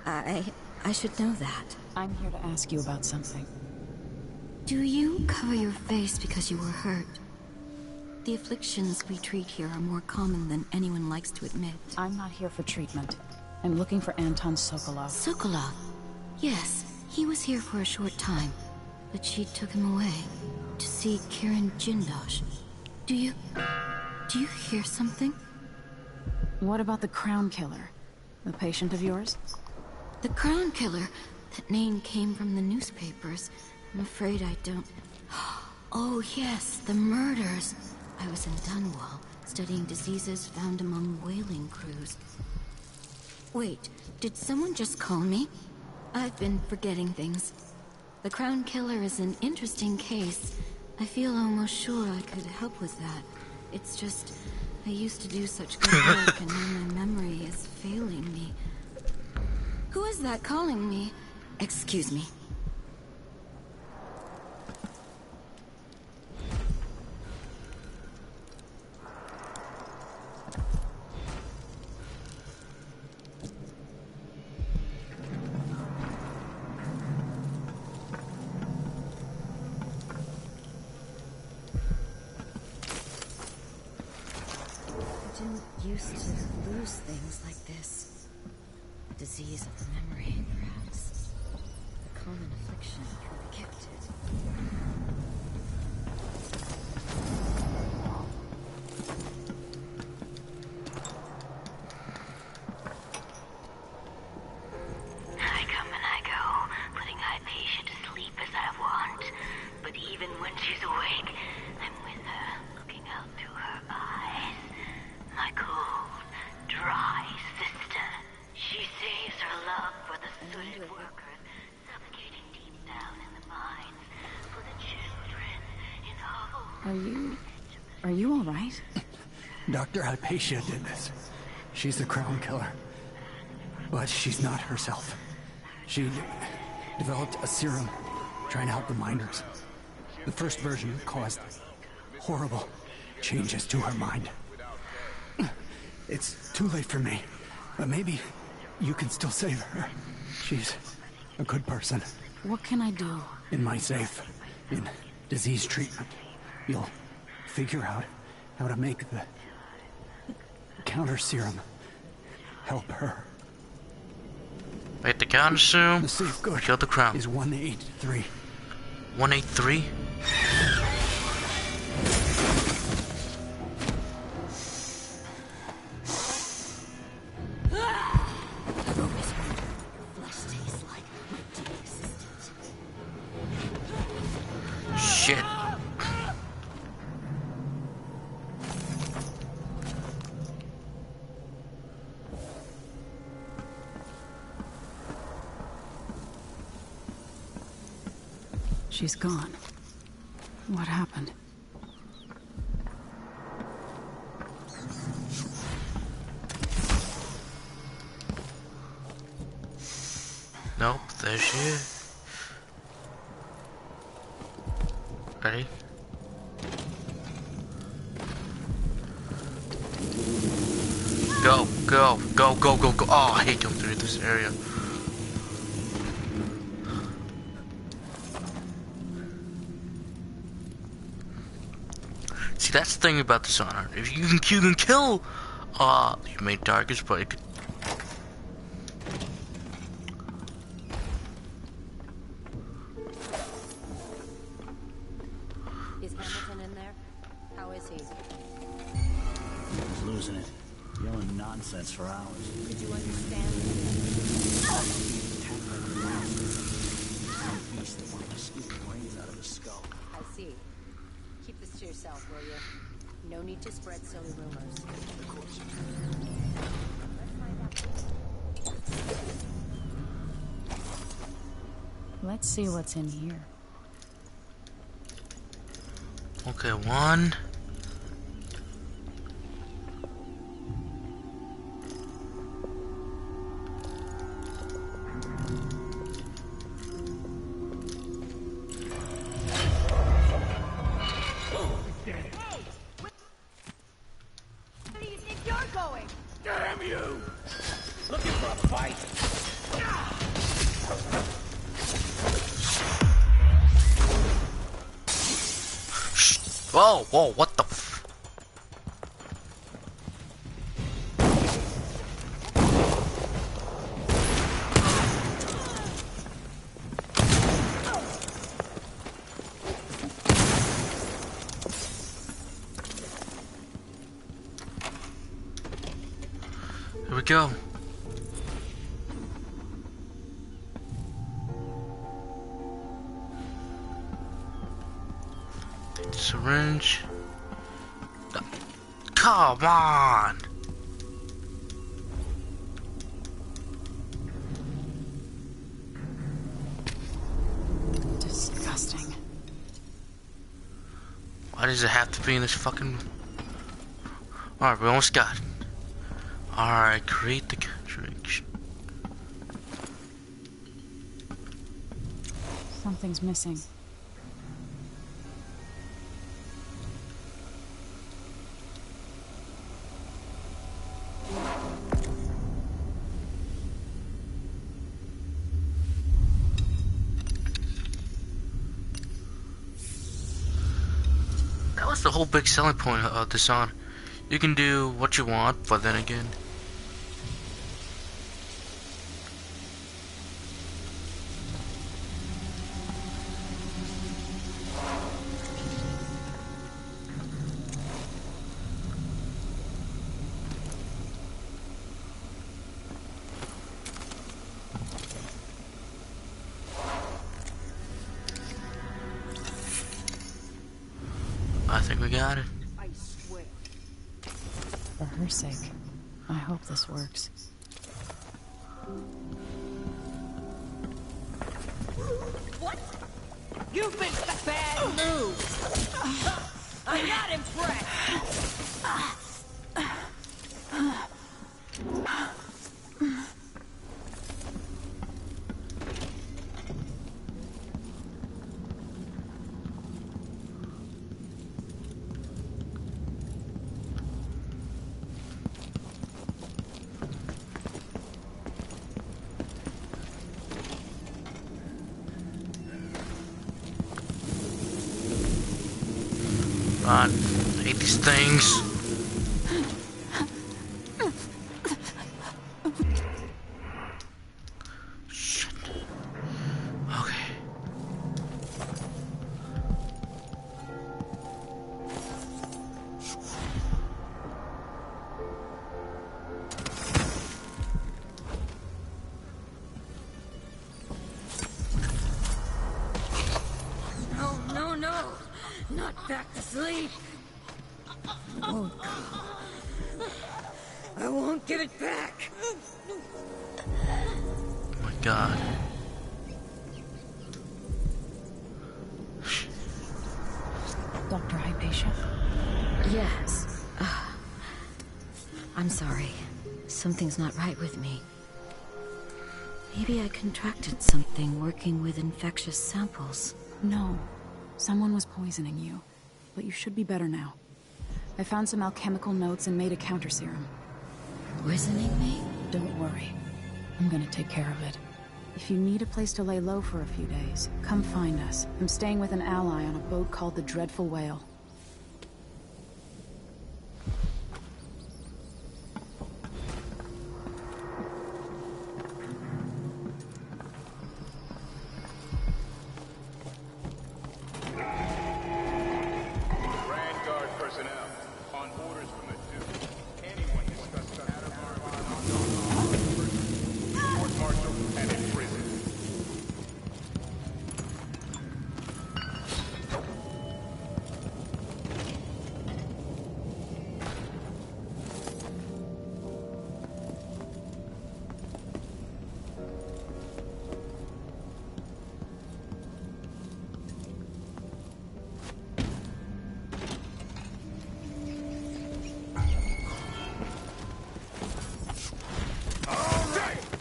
I should know that. I'm here to ask you about something. Do you cover your face because you were hurt? The afflictions we treat here are more common than anyone likes to admit. I'm not here for treatment. I'm looking for Anton Sokolov. Sokolov? Yes, he was here for a short time, but she took him away to see Kirin Jindosh. Do you hear something? What about the Crown Killer? The patient of yours? The Crown Killer? That name came from the newspapers. I'm afraid I don't... Oh yes, the murders. I was in Dunwall, studying diseases found among whaling crews. Wait, did someone just call me? I've been forgetting things. The Crown Killer is an interesting case. I feel almost sure I could help with that. It's just, I used to do such good work and now my memory is failing me. Who is that calling me? Excuse me. Used to lose things like this. Disease of the memory, perhaps. A common affliction for the gifted. I come and I go, putting my patient to sleep as I want. But even when she's awake, I'm with her, looking out through her eyes. My cold, dry sister. She saves her love for the sooted workers, suffocating deep down in the mines, for the children in hovel. Are you all right? Dr. Hypatia did this. She's the Crown Killer. But she's not herself. She developed a serum trying to help the miners. The first version caused horrible changes to her mind. It's too late for me, but maybe you can still save her. She's a good person. What can I do? In my safe, in disease treatment, you'll figure out how to make the counter serum help her. Wait, the counter serum? The safe good killed the Crown. Is 183. 183? Shit. She's gone. What happened? Nope, there she is. Ready? Go, go, go, go, go, go. Oh, I hate going through this area. See, that's the thing about Dishonor. If you can kill your main targets, but it could. Is Hamilton in there? How is he? He's losing it. Yelling nonsense for hours. Did you understand? Beast that wanted to scoop the brains out of his skull. I see. Keep this to yourself, will you? No need to spread silly rumors. Of course. Let's see what's in here. Okay, one. Damn you! Looking for a fight? Whoa, whoa, what the f... Here we go. Syringe. Come on! Disgusting. Why does it have to be in this fucking... Alright, we almost got it. Alright, create the drink. Something's missing. That was the whole big selling point of Dishonor. You can do what you want, but then again... I think we got it. I swear. For her sake, I hope this works. What? You've been bad news. I'm not impressed. I hate these things. Shit. Okay. No, no, no. Not back to sleep. Oh, I won't give it back. Oh my god. Dr. Hypatia? Yes. I'm sorry. Something's not right with me. Maybe I contracted something working with infectious samples. No. Someone was poisoning you. But you should be better now. I found some alchemical notes and made a counter serum. Poisoning me? Don't worry. I'm gonna take care of it. If you need a place to lay low for a few days, come find us. I'm staying with an ally on a boat called the Dreadful Whale. Grand Guard personnel, on orders from the Duke, anyone discussing Adamar court-martial and in prison.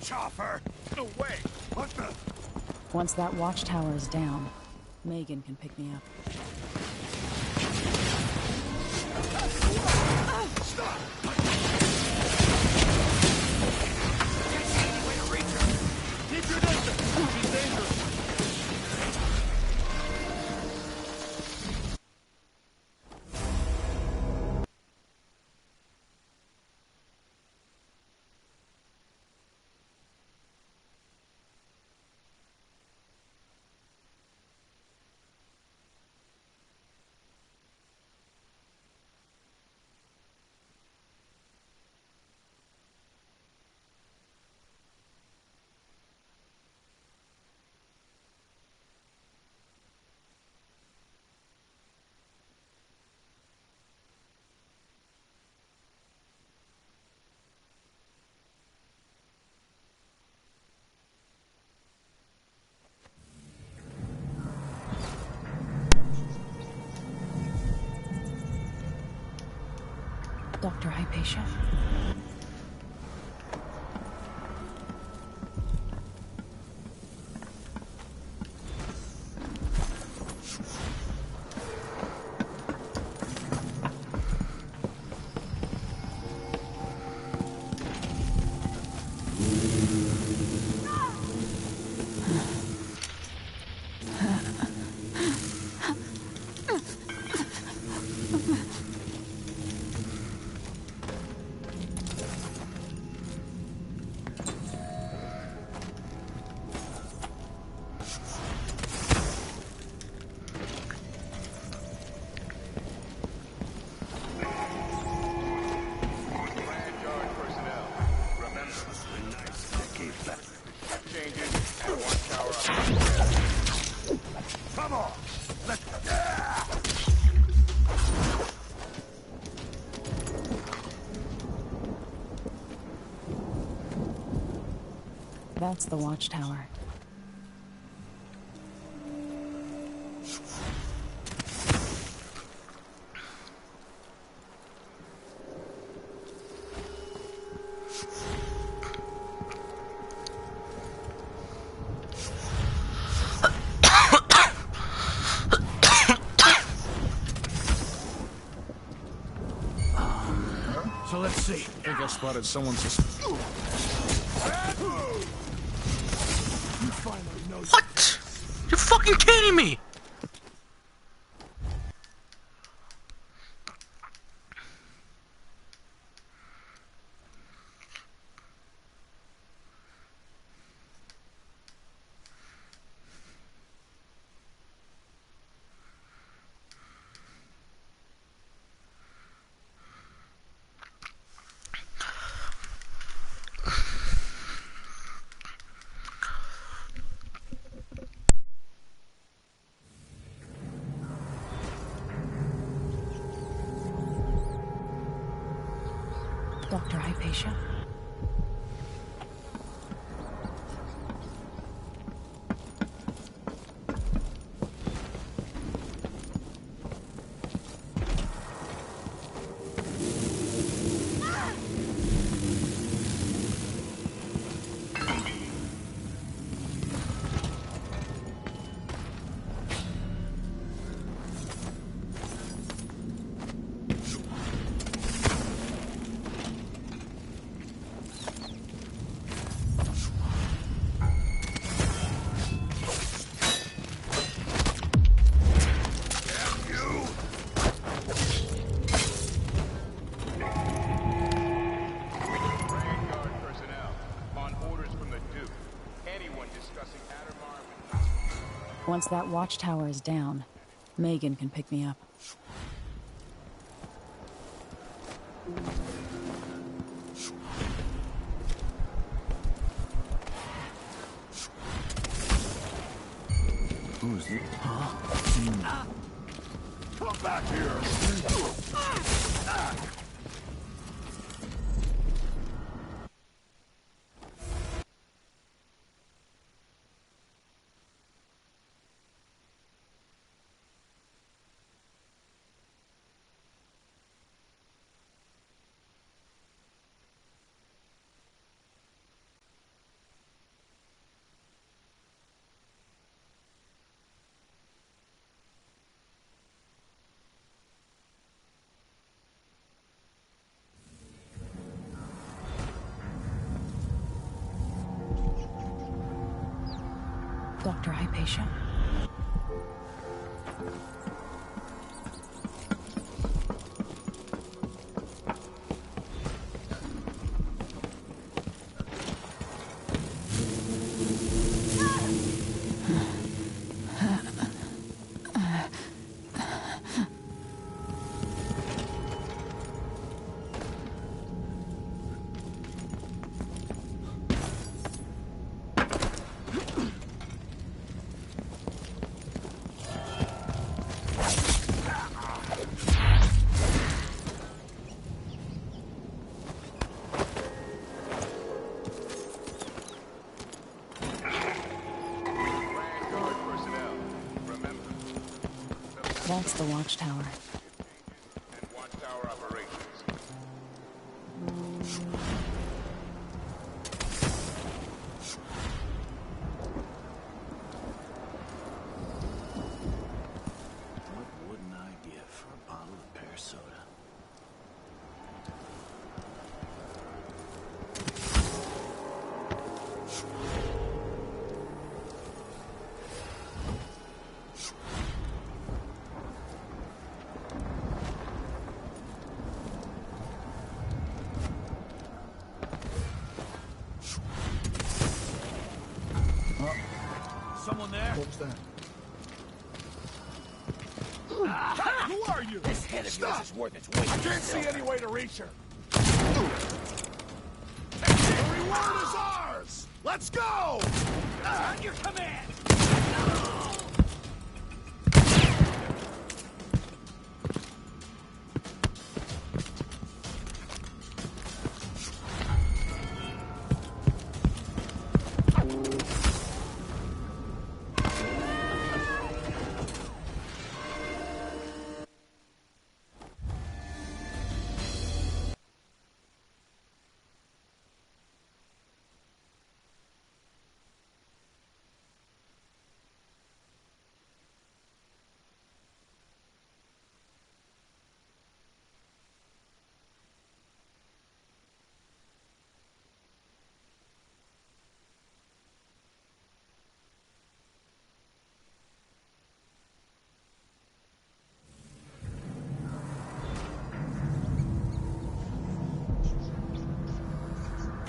Chopper! No way! What the? Once that watchtower is down, Megan can pick me up. Stop! Keep your distance! She's dangerous! Dr. Hypatia? Grand Guard personnel, remember, changes and watchtower up. Come on! That's the watchtower. So let's see. I think I spotted someone suspicious. You finally know. What? You're fucking kidding me! Dr. Hypatia? Once that watchtower is down, Megan can pick me up. Who's it? Huh? Come back here! Dr. Hypatia. That's the watchtower. And watchtower operations. What wouldn't I give for a bottle of pear soda? Someone there? What was that? Who are you? This head of yours is worth its weight. I can't see any way to reach her. The reward is ours! Let's go! On your command!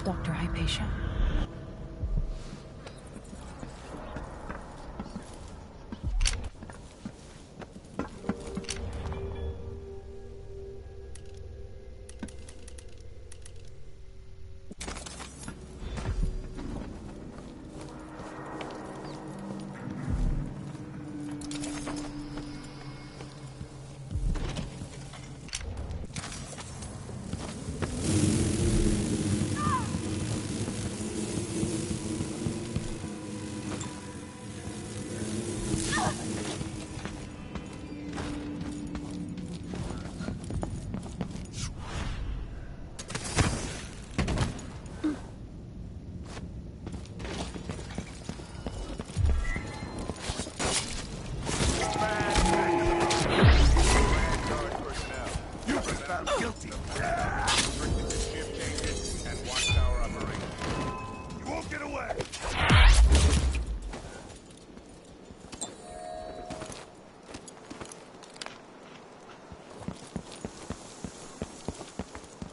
Dr. Hypatia.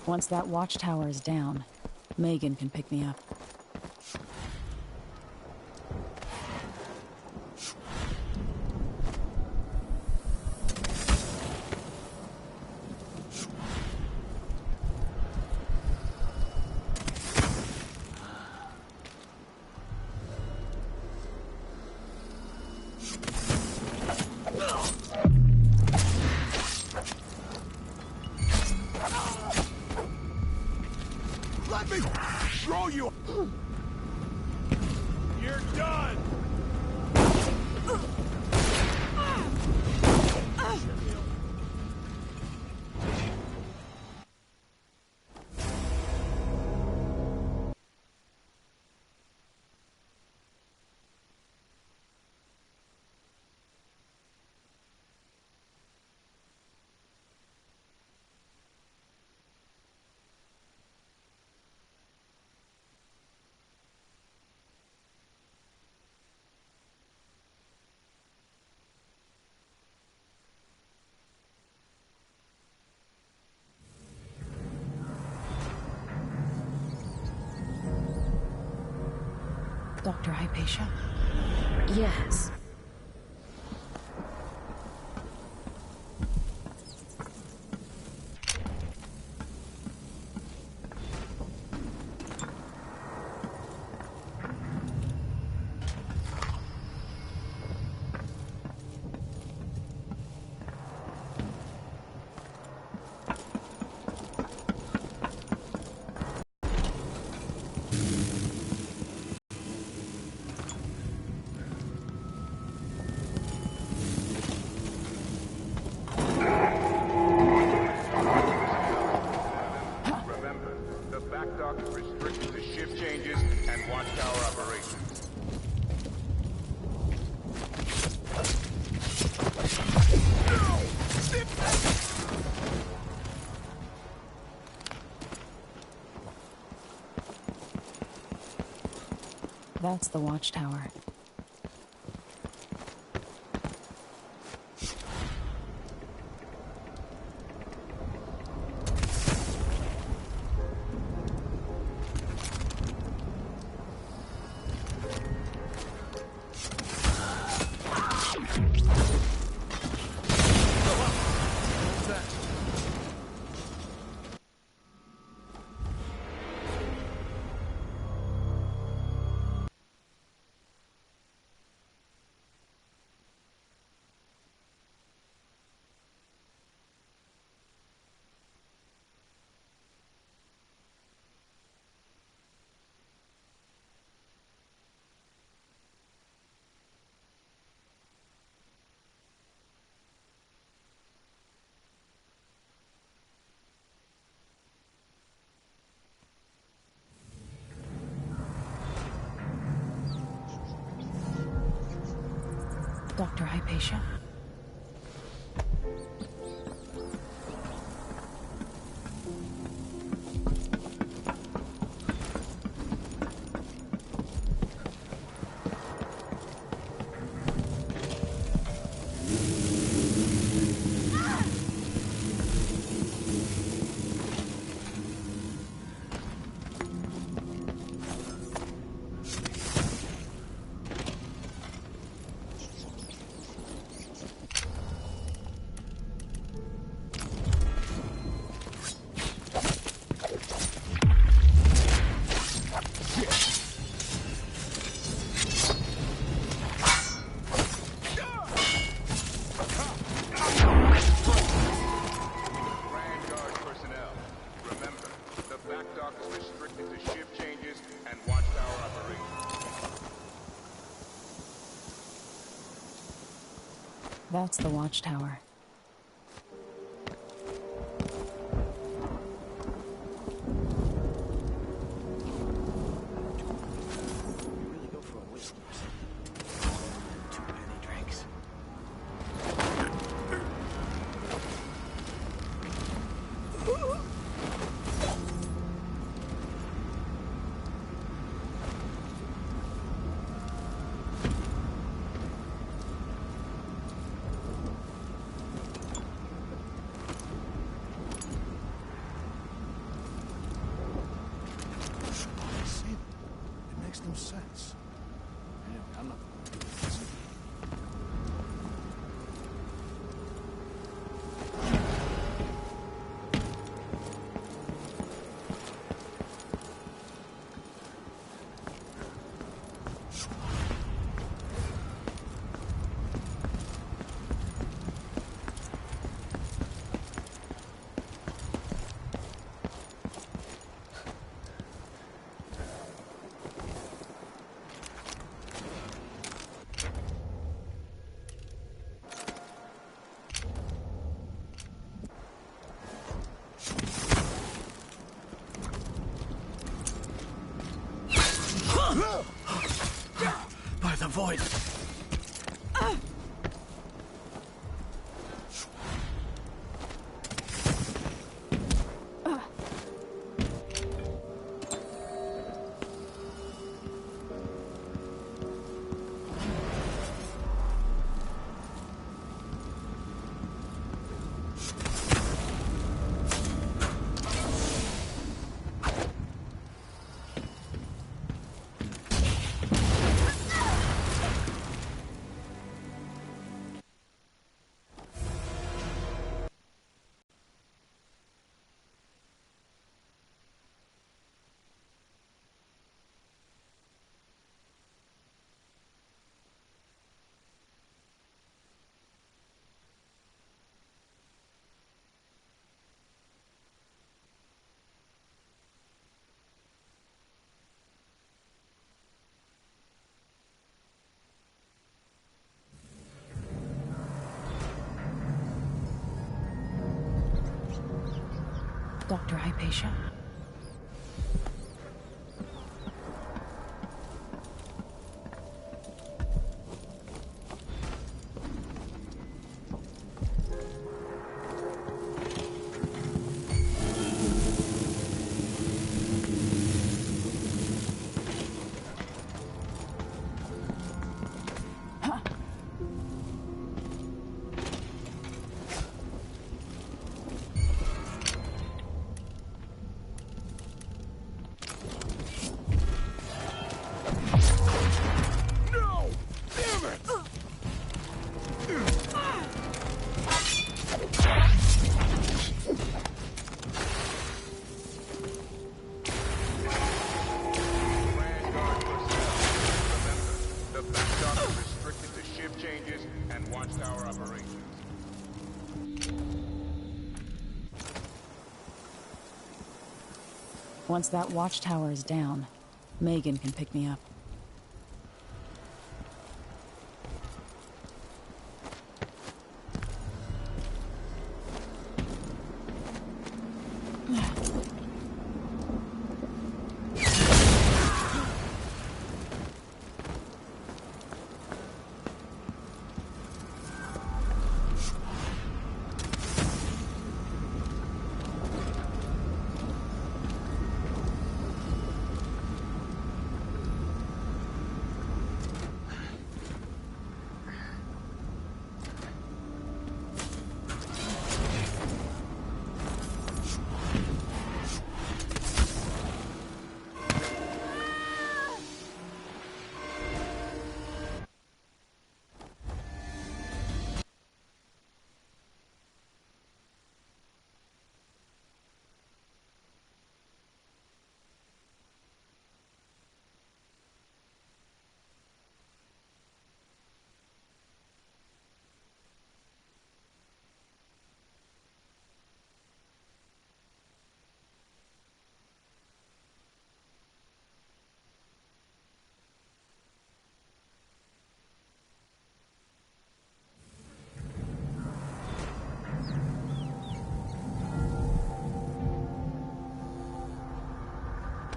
Once that watchtower is down, Megan can pick me up. Dr. Hypatia? Yes. Remember, the back dock is restricted to shift changes and watchtower operations. That's the watchtower. Dr. Hypatia? That's the watchtower. Really go for a whiskey or something. 2 penny drinks. It makes no sense. Anyway, I'm not. By the void. Dr. Hypatia. Once that watchtower is down, Megan can pick me up.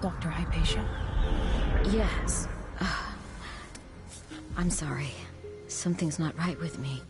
Dr. Hypatia? Yes. I'm sorry. Something's not right with me.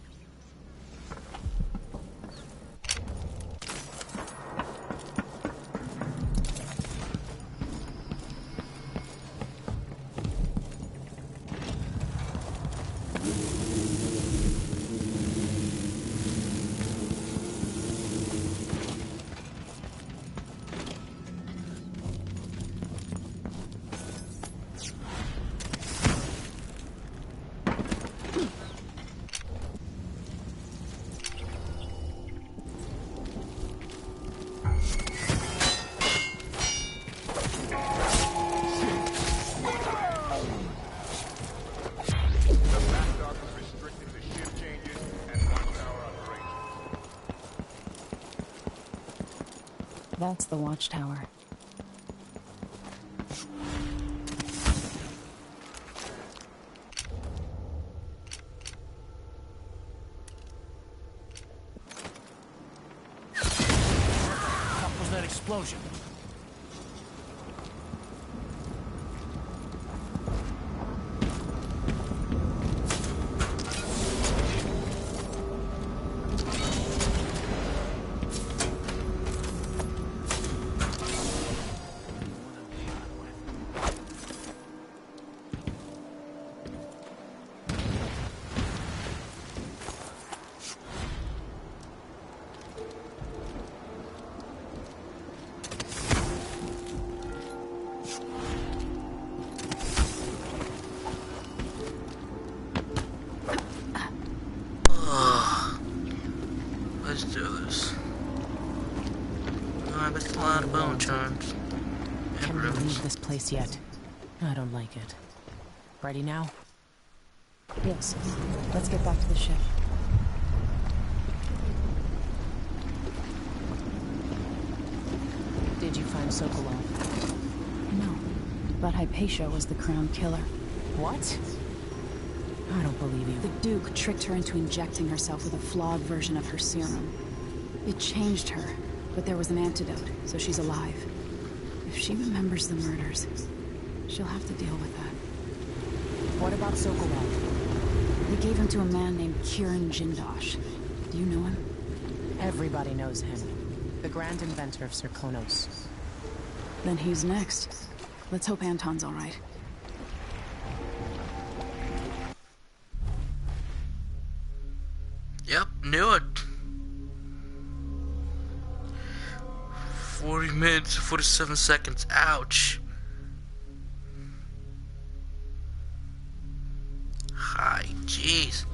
That's the watchtower. What was that explosion? Let's do this. I missed a lot of bone charms. Can we leave this place yet? I don't like it. Ready now? Yes. Let's get back to the ship. Did you find Sokolov? No. But Hypatia was the crown killer. What? I don't believe you. The Duke tricked her into injecting herself with a flawed version of her serum. It changed her, But there was an antidote, so she's alive. If she remembers the murders, she'll have to deal with that. What about Sokolov? They gave him to a man named Kieran Jindosh. Do you know him? Everybody knows him. The grand inventor of Zirconos. Then he's next. Let's hope Anton's all right. Yep, knew it. 40 minutes, 47 seconds. Ouch. Hi, jeez.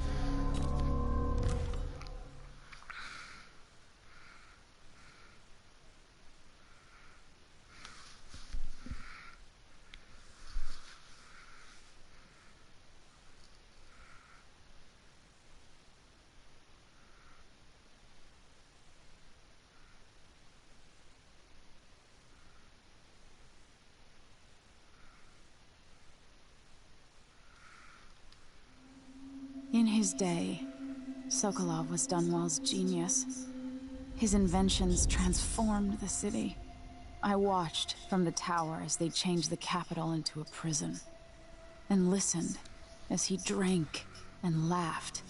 In his day, Sokolov was Dunwall's genius. His inventions transformed the city. I watched from the tower as they changed the capital into a prison, and listened as he drank and laughed,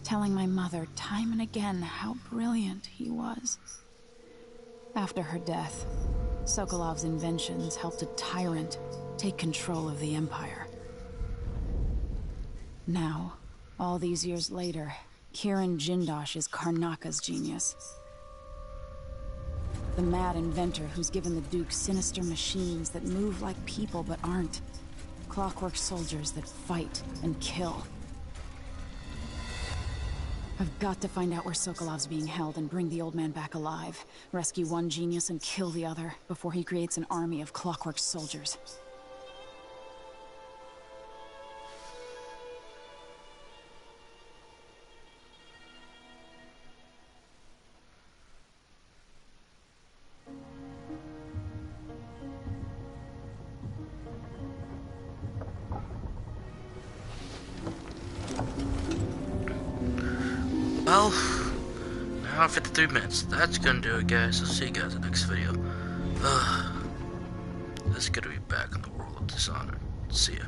telling my mother time and again how brilliant he was. After her death, Sokolov's inventions helped a tyrant take control of the Empire. Now, all these years later, Kieran Jindosh is Karnaka's genius. The mad inventor who's given the Duke sinister machines that move like people but aren't. Clockwork soldiers that fight and kill. I've got to find out where Sokolov's being held and bring the old man back alive. Rescue one genius and kill the other before he creates an army of clockwork soldiers. Well, now 53 minutes. That's gonna do it, guys. I'll see you guys in the next video. This is gonna be back in the world of Dishonor. See ya.